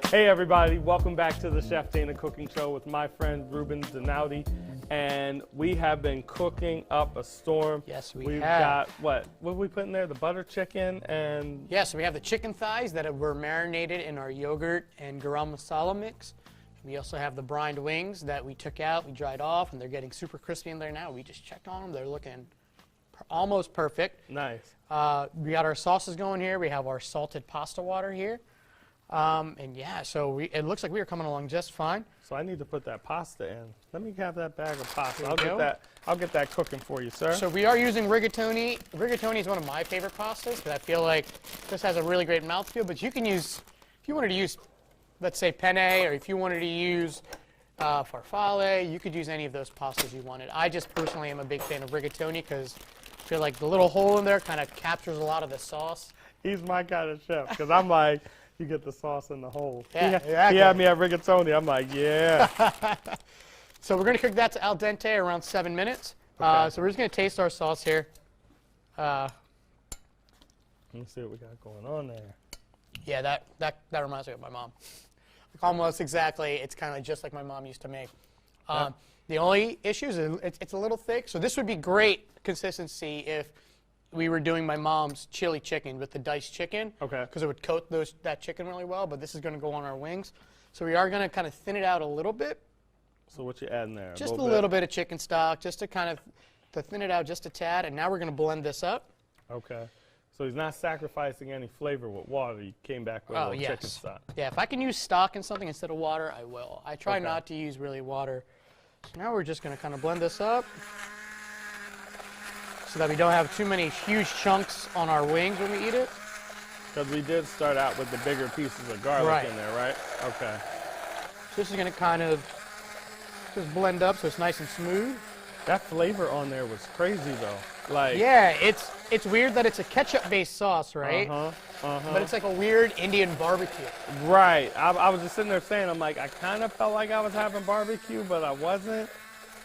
Hey everybody, welcome back to the Chef Dana Cooking Show with my friend Reuben Dhanawade. And we have been cooking up a storm. Yes, We've have. got, what did we put in there? The butter chicken and... Yeah, so we have the chicken thighs that were marinated in our yogurt and garam masala mix. We also have the brined wings that we took out, we dried off, and they're getting super crispy in there now. We just checked on them. They're looking almost perfect. Nice. We got our sauces going here. We have our salted pasta water here. And yeah, so it looks like we are coming along just fine. So I need to put that pasta in. Let me have that bag of pasta. There you go. I'll get that cooking for you, sir. So we are using rigatoni. Rigatoni is one of my favorite pastas because I feel like this has a really great mouthfeel. But you can use, if you wanted to use, let's say penne, or if you wanted to use farfalle, you could use any of those pastas you wanted. I just personally am a big fan of rigatoni because I feel like the little hole in there kind of captures a lot of the sauce. He's my kind of chef because I'm like, you get the sauce in the hole. Yeah, he had me at rigatoni. I'm like, yeah. So we're going to cook that to al dente around 7 minutes. Okay. So we're just going to taste our sauce here. Let's see what we got going on there. Yeah, that reminds me of my mom. Like almost exactly. It's kind of just like my mom used to make. The only issue is it's a little thick. So this would be great consistency if we were doing my mom's chili chicken with the diced chicken. Okay. Because it would coat that chicken really well, but this is going to go on our wings. So we are going to kind of thin it out a little bit. So what you adding there? Just a little bit of chicken stock, just to kind of thin it out just a tad. And now we're going to blend this up. Okay. So he's not sacrificing any flavor with water. He came back with a little chicken stock. Yeah, if I can use stock in something instead of water, I will. I try Okay. not to use really water. So now we're just going to kind of blend this up so that we don't have too many huge chunks on our wings when we eat it. Because we did start out with the bigger pieces of garlic in there, right? Okay. So this is going to kind of just blend up so it's nice and smooth. That flavor on there was crazy though. Like, Yeah, it's weird that it's a ketchup-based sauce, right? But it's like a weird Indian barbecue. Right. I was just sitting there saying, I'm like, I kind of felt like I was having barbecue, but I wasn't.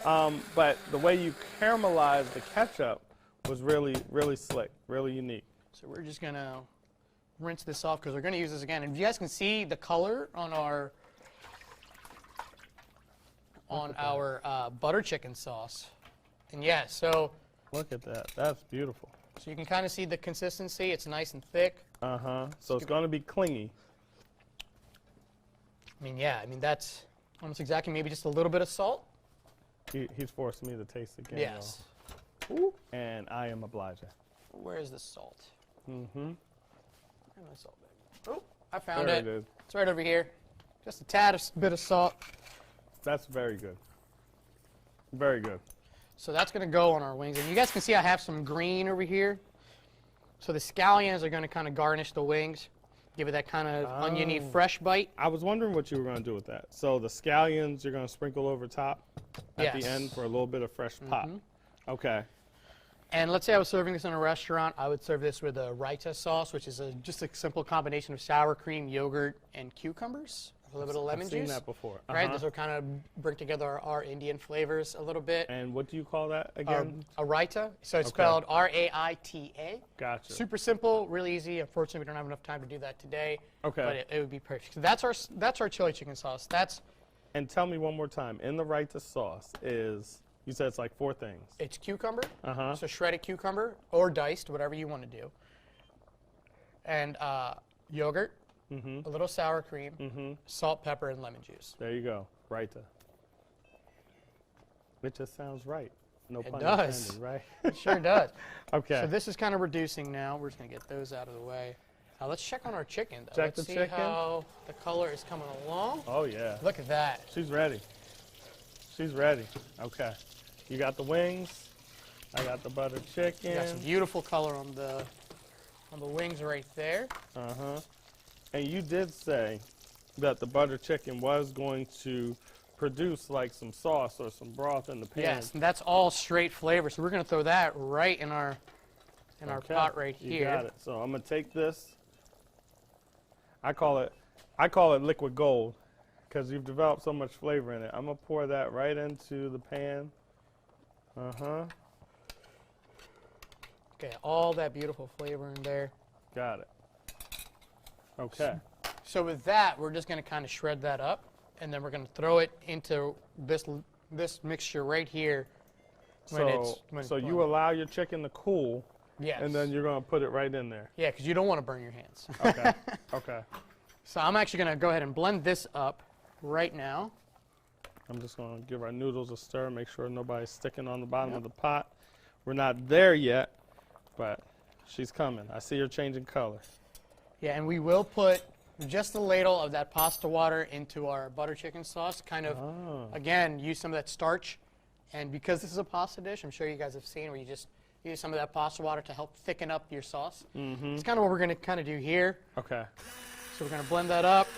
But the way you caramelized the ketchup was really, really slick, really unique. So we're just going to rinse this off because we're going to use this again. And you guys can see the color on our butter chicken sauce. And yeah, so Look at that. That's beautiful. you can kind of see the consistency. It's nice and thick. So it's going to be clingy. I mean, yeah, that's almost exactly maybe just a little bit of salt. He's forced me to taste again. Yes. Though. And I am obliging. Where is the salt? Mm-hmm. Where's my salt bag? Oh, I found There it. it is. It's right over here. Just a tad of bit of salt. That's very good. Very good. So that's going to go on our wings. And you guys can see I have some green over here. So the scallions are going to kind of garnish the wings, give it that kind of oniony, fresh bite. I was wondering what you were going to do with that. So the scallions you're going to sprinkle over top at the end for a little bit of fresh pop. Okay. And let's say I was serving this in a restaurant, I would serve this with a raita sauce, which is just a simple combination of sour cream, yogurt, and cucumbers. A little bit of lemon juice. I've seen that before. Right, this will kind of bring together our Indian flavors a little bit. And what do you call that again? A raita, so it's spelled R-A-I-T-A. Gotcha. Super simple, really easy. Unfortunately, we don't have enough time to do that today. Okay. But it would be perfect. So that's our chili chicken sauce. And tell me one more time. In the raita sauce is, you said it's like 4 things. It's cucumber, so shredded cucumber or diced, whatever you want to do. And yogurt, a little sour cream, salt, pepper, and lemon juice. There you go. Raita. It just sounds right. No pun does. intended, right? It sure does. Okay. So this is kind of reducing now. We're just going to get those out of the way. Now let's check on our chicken, though. Check let's the see chicken. how the color is coming along. Oh, yeah. Look at that. She's ready. She's ready. Okay. You got the wings. I got the butter chicken. You got some beautiful color on the wings right there. Uh-huh. And you did say that the butter chicken was going to produce like some sauce or some broth in the pan. Yes, and that's all straight flavor. So we're going to throw that right in our pot right here. You got it. So I'm going to take this. I call it liquid gold because you've developed so much flavor in it. I'm going to pour that right into the pan. Uh-huh. Okay, all that beautiful flavor in there. Got it. Okay. So with that, we're just going to kind of shred that up, and then we're going to throw it into this mixture right here. So you allow your chicken to cool, yes, and then you're going to put it right in there. Yeah, because you don't want to burn your hands. Okay. Okay. So I'm actually going to go ahead and blend this up right now. I'm just going to give our noodles a stir, make sure nobody's sticking on the bottom of the pot. We're not there yet, but she's coming. I see her changing color. Yeah, and we will put just a ladle of that pasta water into our butter chicken sauce, kind of, again, use some of that starch. And because this is a pasta dish, I'm sure you guys have seen where you just use some of that pasta water to help thicken up your sauce. Mm-hmm. It's kind of what we're going to kind of do here. Okay. So we're going to blend that up.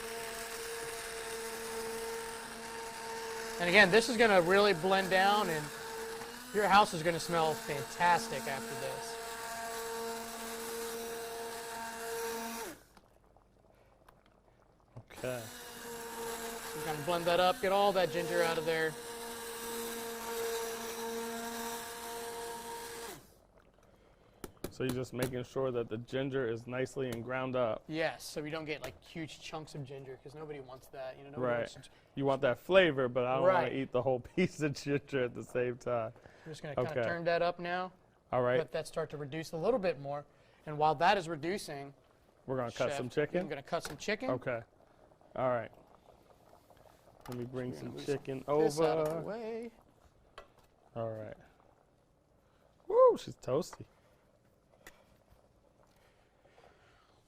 And again, this is going to really blend down, and your house is going to smell fantastic after this. Okay. So we're going to blend that up, get all that ginger out of there. So you're just making sure that the ginger is nicely and ground up. Yes, so we don't get like huge chunks of ginger, because nobody wants that. You know, nobody Right. wants You want that flavor, but I don't want Right. to eat the whole piece of ginger at the same time. We're just going to kind Okay. of turn that up now. All right. Let that start to reduce a little bit more. And while that is reducing, We're going to cut Chef, some I'm chicken. going to cut some chicken. Okay. All right. Let me bring some move chicken This out of the over. way. All right. Woo, she's toasty.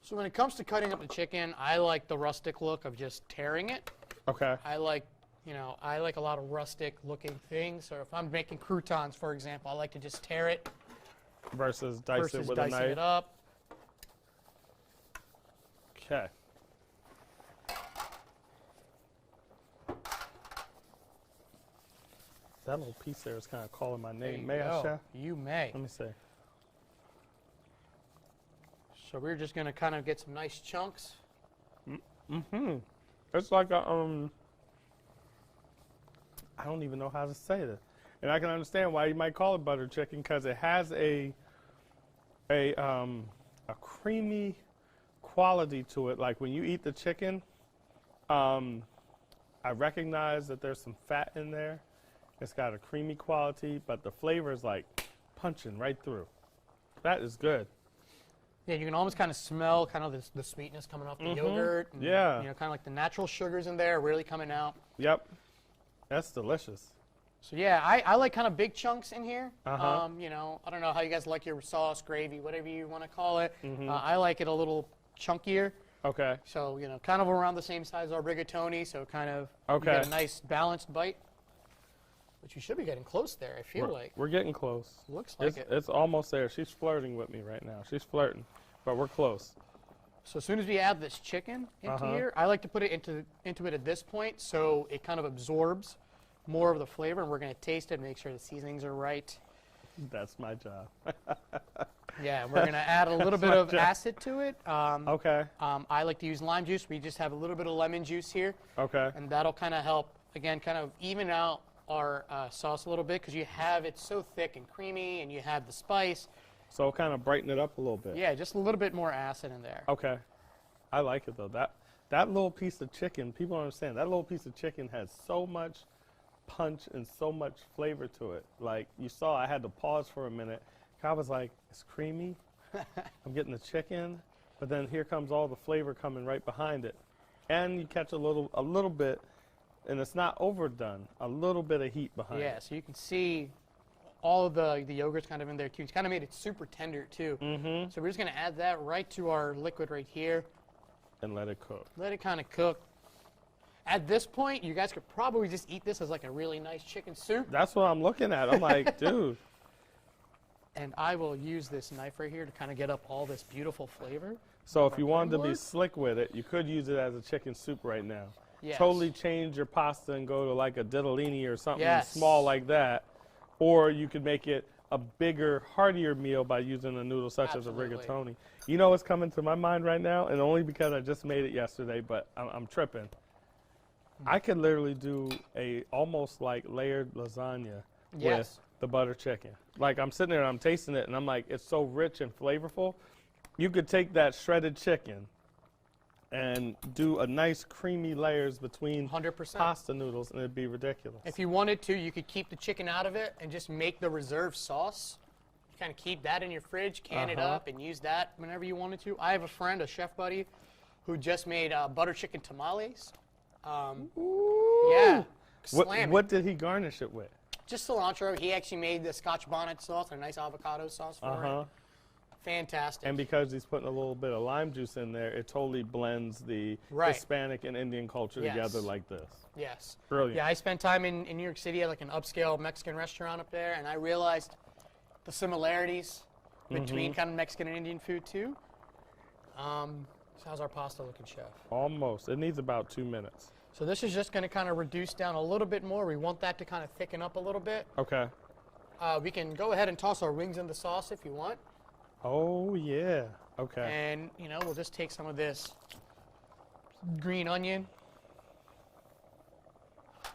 So when it comes to cutting up the chicken, I like the rustic look of just tearing it. Okay. I like a lot of rustic looking things. So if I'm making croutons, for example, I like to just tear it Versus dice it versus with a dicing knife. it up. Okay. That little piece there is kind of calling my There name. you May I, go. Chef? You may. Let me see. So we're just going to kind of get some nice chunks. Mm-hmm. It's like a, I don't even know how to say this. And I can understand why you might call it butter chicken, because it has a creamy quality to it. Like when you eat the chicken, I recognize that there's some fat in there. It's got a creamy quality, but the flavor is like punching right through. That is good. Yeah, you can almost kind of smell kind of the sweetness coming off the yogurt. And, Yeah. You know, kind of like the natural sugars in there really coming out. Yep. That's delicious. So yeah, I like kind of big chunks in here. Uh-huh. You know, I don't know how you guys like your sauce, gravy, whatever you want to call it. I like it a little chunkier. Okay. So, you know, kind of around the same size as our rigatoni, so kind of you Okay. get a nice balanced bite. But you should be getting close there, I feel like. We're getting close. Looks like it. It's almost there. She's flirting with me right now. She's flirting, but we're close. So as soon as we add this chicken into Uh-huh. here, I like to put it into it at this point so it kind of absorbs more of the flavor, and we're going to taste it and make sure the seasonings are right. That's my job. Yeah, we're going to add a little bit of job. acid to it. Okay. I like to use lime juice. We just have a little bit of lemon juice here, Okay. and that'll kind of help, again, kind of even out our sauce a little bit, because you have it so thick and creamy, and you have the spice. So kind of brighten it up a little bit. Yeah, just a little bit more acid in there. Okay. I like it though. That little piece of chicken, people don't understand. That little piece of chicken has so much punch and so much flavor to it. Like you saw, I had to pause for a minute. I was like, it's creamy. I'm getting the chicken, but then here comes all the flavor coming right behind it, and you catch a little bit, and it's not overdone. A little bit of heat behind Yeah, it. so you can see all of the yogurt's kind of in there too. It's kind of made it super tender too. Mm-hmm. So we're just going to add that right to our liquid right here. And let it cook. Let it kind of cook. At this point, you guys could probably just eat this as like a really nice chicken soup. That's what I'm looking at. I'm like, dude. And I will use this knife right here to kind of get up all this beautiful flavor. So if you wanted to be slick with it, you could use it as a chicken soup right now. Yes. Totally change your pasta and go to like a ditalini or something Yes. small like that. Or you could make it a bigger, heartier meal by using a noodle such Absolutely. as a rigatoni. You know what's coming to my mind right now, and only because I just made it yesterday, but I'm tripping. I could literally do a almost like layered lasagna Yes. with the butter chicken. Like I'm sitting there and I'm tasting it and I'm like, it's so rich and flavorful. You could take that shredded chicken and do a nice creamy layers between 100%. pasta noodles and it'd be ridiculous. If you wanted to, you could keep the chicken out of it and just make the reserve sauce. You kind of keep that in your fridge, can it up, and use that whenever you wanted to. I have a friend, a chef buddy, who just made butter chicken tamales. Yeah, slam it. What did he garnish it with? Just cilantro. He actually made the Scotch bonnet sauce, a nice avocado sauce for it. Fantastic. And because he's putting a little bit of lime juice in there, it totally blends the Right. Hispanic and Indian culture Yes. together like this. Yes. Brilliant. Yeah, I spent time in New York City at like an upscale Mexican restaurant up there, and I realized the similarities between kind of Mexican and Indian food too. So how's our pasta looking, Chef? Almost. It needs about 2 minutes. So this is just going to kind of reduce down a little bit more. We want that to kind of thicken up a little bit. Okay. We can go ahead and toss our wings in the sauce if you want. Oh, yeah. Okay. And, you know, we'll just take some of this green onion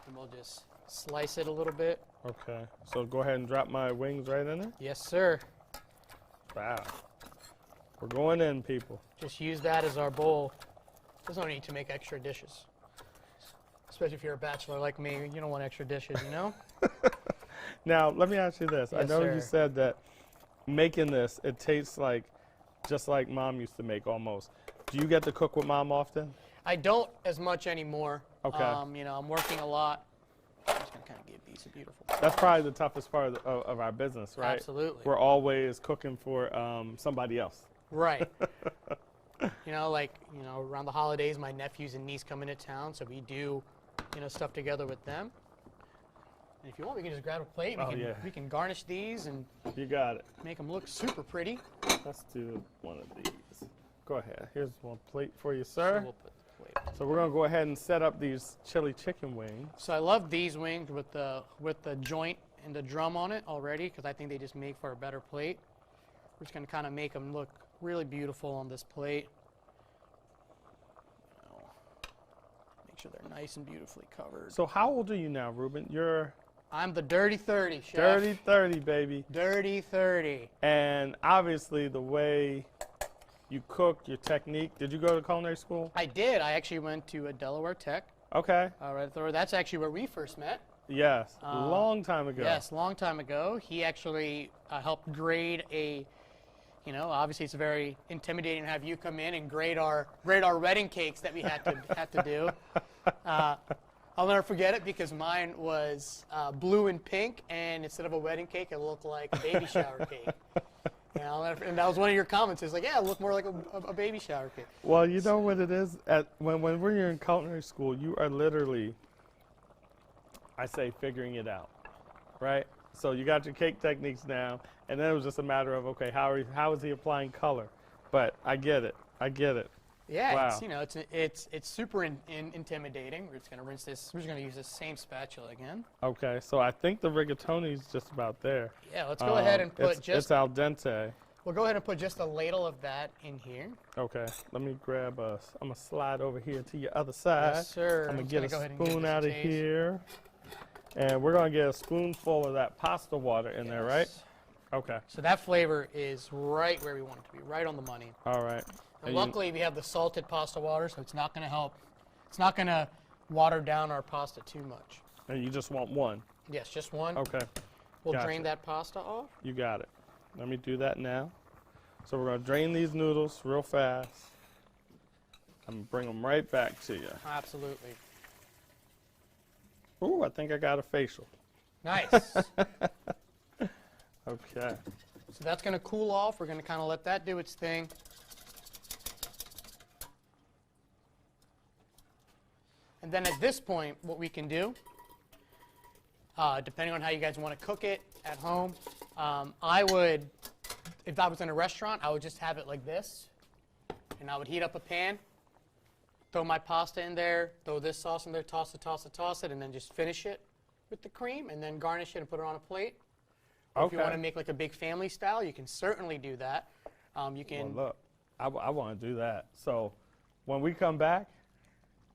and we'll just slice it a little bit. Okay. So go ahead and drop my wings right in there. Yes, sir. Wow. We're going in, people. Just use that as our bowl. There's no need to make extra dishes. Especially if you're a bachelor like me, you don't want extra dishes, you know? Now, let me ask you this. I Yes, know sir. you said that making this, it tastes like just like Mom used to make almost. Do you get to cook with Mom often? I don't as much anymore. Okay. You know, I'm working a lot. I'm just going to kind of give these a beautiful. That's probably the toughest part of our business, right? Absolutely. We're always cooking for somebody else. Right. You know, like, you know, around the holidays, my nephews and niece come into town, so we do, you know, stuff together with them. And if you want, we can just grab a plate. We can garnish these and You got it. make them look super pretty. Let's do one of these. Go ahead. Here's one plate for you, So sir. we'll put the plate. So we're going to go ahead and set up these chili chicken wings. So I love these wings with the joint and the drum on it already because I think they just make for a better plate. We're just going to kind of make them look really beautiful on this plate. Make sure they're nice and beautifully covered. So how old are you now, Reuben? You're I'm the Dirty 30, Chef. Dirty 30, baby. Dirty 30. And obviously the way you cook, your technique. Did you go to culinary school? I did. I actually went to a Delaware Tech. Okay. Right there. That's actually where we first met. Yes. Long time ago. Yes, long time ago. He actually helped grade a, you know, obviously it's very intimidating to have you come in and grade our wedding cakes that we had to do. I'll never forget it because mine was blue and pink, and instead of a wedding cake, it looked like a baby shower cake. And that was one of your comments. It's like, yeah, it looked more like a baby shower cake. Well, you know what it is? When we're in culinary school, you are literally, I say, figuring it out, right? So you got your cake techniques now, and then it was just a matter of, okay, how is he applying color? But I get it. I get it. Yeah, Wow. it's, you know, it's super intimidating. We're just gonna rinse this. We're just gonna use this same spatula again. Okay, so I think the rigatoni's just about there. Yeah, let's go ahead and put it's al dente. We'll go ahead and put just a ladle of that in here. Okay, let me grab I'm gonna slide over here to your other side. Yes, sir. I'm gonna just get a go ahead and give spoon this a out of taste. here. And we're gonna get a spoonful of that pasta water in there, right? Yes. Okay, So that flavor is right where we want it to be, right on the money. all right. And luckily, we have the salted pasta water, so it's not going to help. It's not going to water down our pasta too much. And you just want one. Yes, just one. Okay, We'll gotcha. drain that pasta off. you got it. Let me do that now. So we're gonna drain these noodles real fast. I'm gonna bring them right back to you. Absolutely. Ooh, I think I got a facial. Nice. Okay. So that's going to cool off. We're going to kind of let that do its thing. And then at this point, what we can do, depending on how you guys want to cook it at home, I would, if I was in a restaurant, I would just have it like this, and I would heat up a pan, throw my pasta in there, throw this sauce in there, toss it, and then just finish it with the cream, and then garnish it and put it on a plate. If you want to make like a big family style, you can certainly do that. You can. Well, look, I want to do that. So when we come back,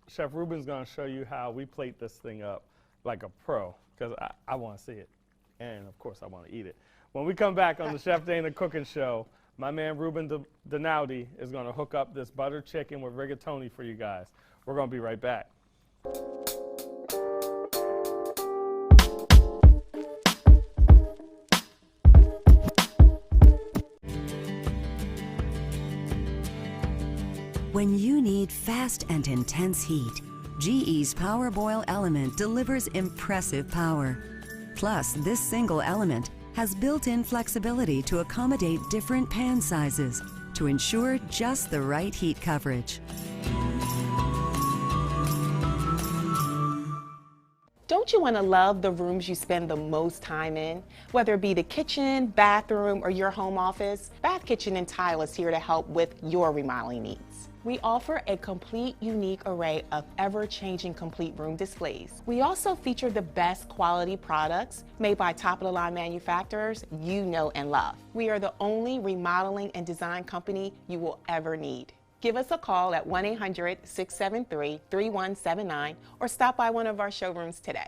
Chef Reuben's going to show you how we plate this thing up like a pro, because I want to see it. And, of course, I want to eat it. When we come back on the Chef Dana Cooking Show, my man Reuben Dhanawade is going to hook up this butter chicken with rigatoni for you guys. We're going to be right back. When you need fast and intense heat, GE's PowerBoil element delivers impressive power. Plus, this single element has built-in flexibility to accommodate different pan sizes to ensure just the right heat coverage. Don't you want to love the rooms you spend the most time in? Whether it be the kitchen, bathroom, or your home office, Bath Kitchen and Tile is here to help with your remodeling needs. We offer a complete, unique array of ever-changing complete room displays. We also feature the best quality products made by top-of-the-line manufacturers you know and love. We are the only remodeling and design company you will ever need. Give us a call at 1-800-673-3179 or stop by one of our showrooms today.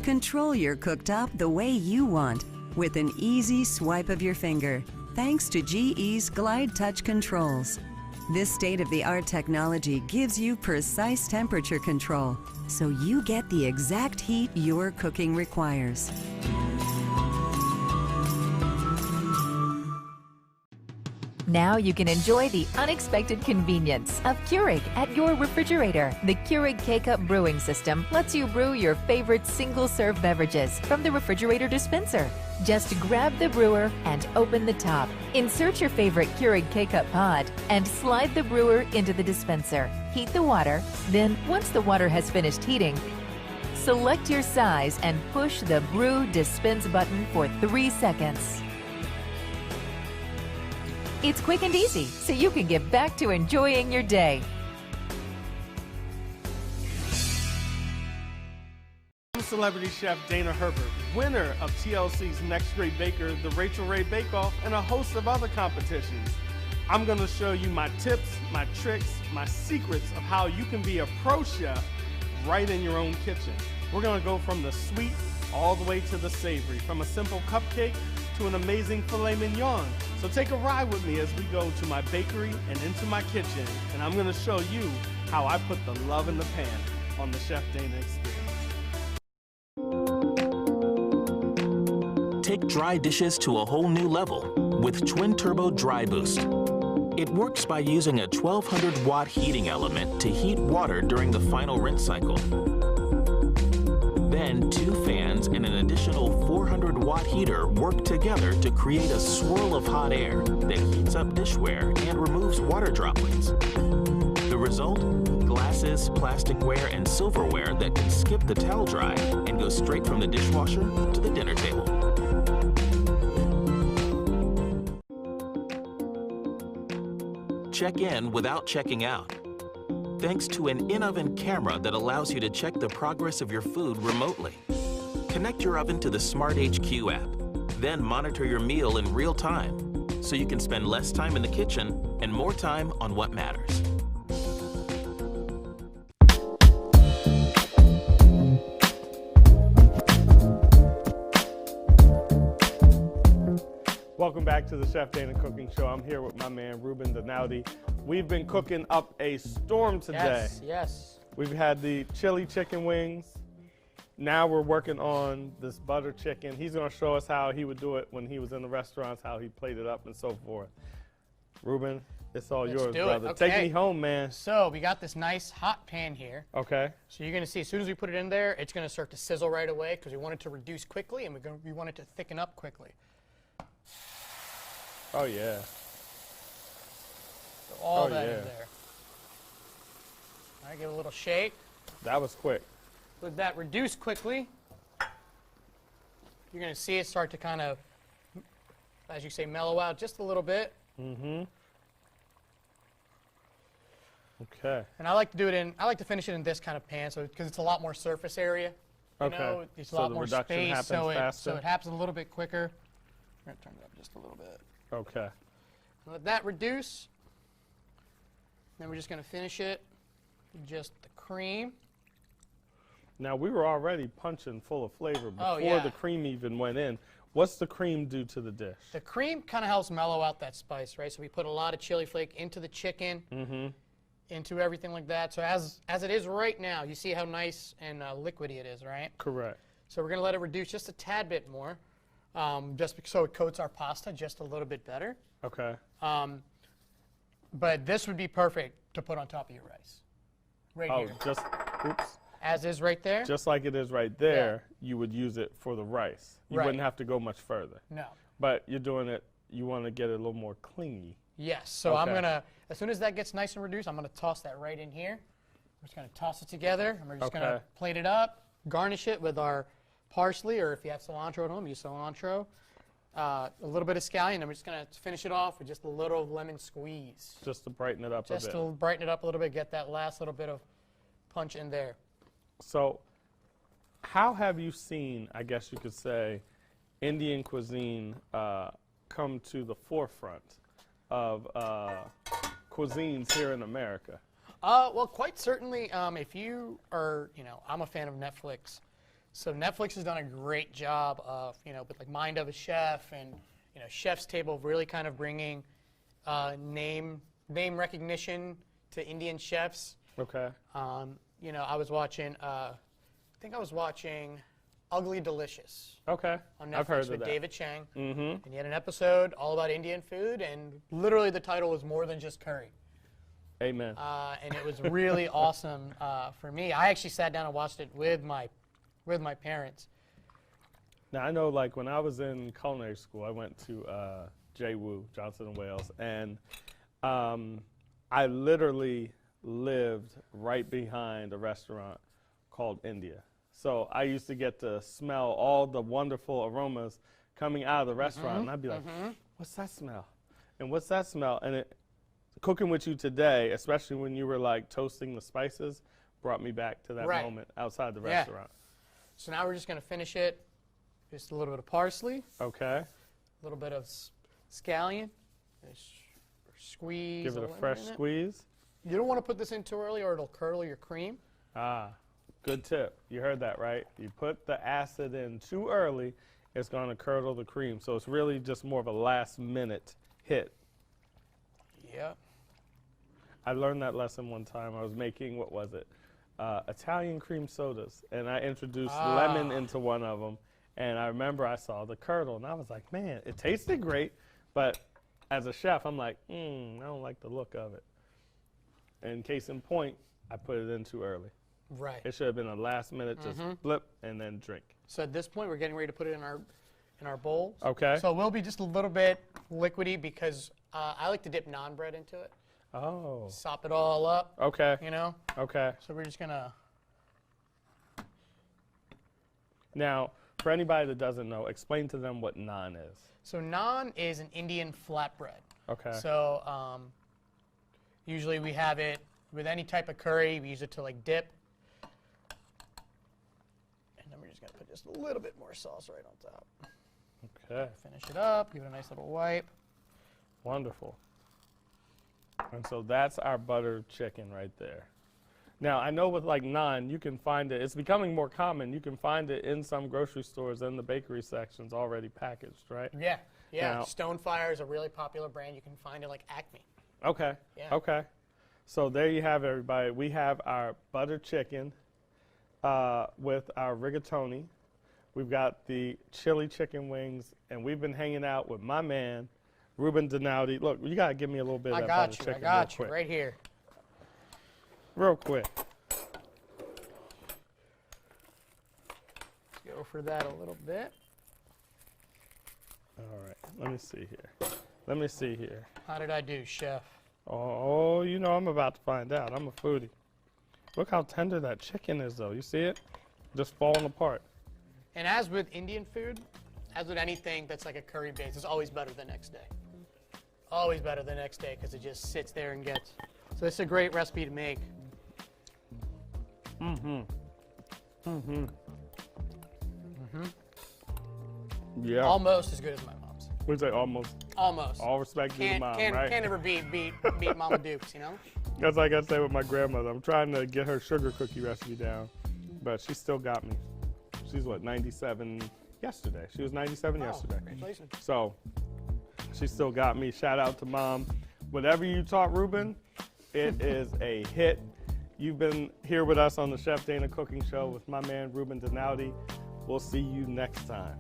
Control your cooktop the way you want with an easy swipe of your finger, thanks to GE's Glide Touch controls. This state-of-the-art technology gives you precise temperature control, so you get the exact heat your cooking requires. Now you can enjoy the unexpected convenience of Keurig at your refrigerator. The Keurig K-Cup brewing system lets you brew your favorite single-serve beverages from the refrigerator dispenser. Just grab the brewer and open the top. Insert your favorite Keurig K-Cup pod and slide the brewer into the dispenser. Heat the water, then once the water has finished heating, select your size and push the Brew Dispense button for 3 seconds. It's quick and easy, so you can get back to enjoying your day. I'm celebrity chef Dana Herbert, winner of TLC's Next Great Baker, the Rachel Ray Bake Off, and a host of other competitions. I'm going to show you my tips, my tricks, my secrets of how you can be a pro chef right in your own kitchen. We're going to go from the sweet all the way to the savory, from a simple cupcake to an amazing filet mignon. So take a ride with me as we go to my bakery and into my kitchen, and I'm going to show you how I put the love in the pan on the Chef Dana experience. Take dry dishes to a whole new level with Twin Turbo Dry Boost. It works by using a 1200 watt heating element to heat water during the final rinse cycle. Then 2 fans and an additional 400 watt heater work together to create a swirl of hot air that heats up dishware and removes water droplets. The result? Glasses, plasticware, and silverware that can skip the towel dry and go straight from the dishwasher to the dinner table. Check in without checking out, thanks to an in-oven camera that allows you to check the progress of your food remotely. Connect your oven to the Smart HQ app, then monitor your meal in real time, so you can spend less time in the kitchen and more time on what matters. Welcome back to the Chef Dana Cooking Show. I'm here with my man Reuben Dhanawade. We've been cooking up a storm today. Yes, yes. We've had the chili chicken wings. Now we're working on this butter chicken. He's going to show us how he would do it when he was in the restaurants, how he plated up and so forth. Reuben, it's all yours, brother. Okay. Take me home, man. So we got this nice hot pan here. Okay. So you're going to see as soon as we put it in there, it's going to start to sizzle right away because we want it to reduce quickly and we want it to thicken up quickly. Oh, yeah. So all that in there. All right, give it a little shake. That was quick. Let that reduce quickly. You're going to see it start to kind of, as you say, mellow out just a little bit. Mm-hmm. Okay. And I like to do it in, I like to finish it in this kind of pan, so because it's a lot more surface area. You know, it's a lot more space, so it happens a little bit quicker. I'm going to turn it up just a little bit. Okay. Let that reduce. Then we're just going to finish it with just the cream. Now, we were already punching full of flavor before the cream even went in. What's the cream do to the dish? The cream kind of helps mellow out that spice, right? So we put a lot of chili flake into the chicken, into everything like that. So as it is right now, you see how nice and liquidy it is, right? Correct. So we're going to let it reduce just a tad bit more, just so it coats our pasta just a little bit better. Okay. But this would be perfect to put on top of your rice. Right here. Just, oops. As is right there? Just like it is right there, you would use it for the rice. You wouldn't have to go much further. No. But you're doing it, you want to get it a little more clingy. Yes. So I'm going to, as soon as that gets nice and reduced, I'm going to toss that right in here. We're just going to toss it together, and we're just going to plate it up, garnish it with our parsley, or if you have cilantro at home, use cilantro. A little bit of scallion, and we're just going to finish it off with just a little lemon squeeze. Just to brighten it up a bit. Just to brighten it up a little bit, get that last little bit of punch in there. So how have you seen, I guess you could say, Indian cuisine come to the forefront of cuisines here in America? Well, quite certainly, if you are, I'm a fan of Netflix. So Netflix has done a great job of, with like Mind of a Chef and, Chef's Table, really kind of bringing name recognition to Indian chefs. Okay. I was watching, I think I was watching Ugly Delicious. Okay. On Netflix I've heard with of that. David Chang. And he had an episode all about Indian food, and literally the title was more than just curry. Amen. And it was really awesome for me. I actually sat down and watched it with my parents. Now, I know, like, when I was in culinary school, I went to JWU, Johnson & Wales, and I literally lived right behind a restaurant called India. So I used to get to smell all the wonderful aromas coming out of the restaurant, and I'd be like, what's that smell? And what's that smell? And cooking with you today, especially when you were like toasting the spices, brought me back to that moment outside the restaurant. So now we're just going to finish it. Just a little bit of parsley. Okay. A little bit of scallion. Squeeze. Give it a fresh squeeze. You don't want to put this in too early or it'll curdle your cream. Good tip. You heard that, right? You put the acid in too early, it's going to curdle the cream. So it's really just more of a last-minute hit. Yep. I learned that lesson one time. I was making, what was it? Italian cream sodas. And I introduced lemon into one of them. And I remember I saw the curdle. And I was like, man, it tasted great. But as a chef, I'm like, I don't like the look of it. And case in point, I put it in too early. Right. It should have been a last minute, just flip and then drink. So at this point, we're getting ready to put it in our bowls. Okay. So it will be just a little bit liquidy because I like to dip naan bread into it. Oh. Sop it all up. Okay. Okay. So we're just gonna. Now, for anybody that doesn't know, explain to them what naan is. So naan is an Indian flatbread. Okay. So usually we have it with any type of curry. We use it to like dip. And then we're just gonna put just a little bit more sauce right on top. Okay. Finish it up. Give it a nice little wipe. Wonderful. And so that's our buttered chicken right there. Now, I know with like naan, you can find it. It's becoming more common. You can find it in some grocery stores in the bakery sections already packaged, right? Yeah. Yeah. Now, Stonefire is a really popular brand. You can find it like Acme. Okay. Yeah. Okay. So there you have it, everybody. We have our buttered chicken with our rigatoni. We've got the chili chicken wings, and we've been hanging out with my man, Reuben Dhanawade. Look, you got to give me a little bit of that buttered chicken I got you, real quick. right here. Real quick. Let's go for that a little bit. All right, let me see here. Let me see here. How did I do, chef? Oh, I'm about to find out. I'm a foodie. Look how tender that chicken is, though. You see it? just falling apart. And as with Indian food, as with anything that's like a curry base, it's always better the next day. Always better the next day because it just sits there and gets. So this is a great recipe to make. Yeah. Almost as good as my mom's. Would say almost. Almost. All respect to the mom, right? Can't ever beat Mama Duke's, you know? That's like I say with my grandmother. I'm trying to get her sugar cookie recipe down, but she still got me. She's what, 97 yesterday. She was 97 yesterday. Congratulations. So she still got me. Shout out to Mom. Whatever you taught Reuben, it is a hit. You've been here with us on the Chef Dana Cooking Show with my man Reuben Dhanawade. We'll see you next time.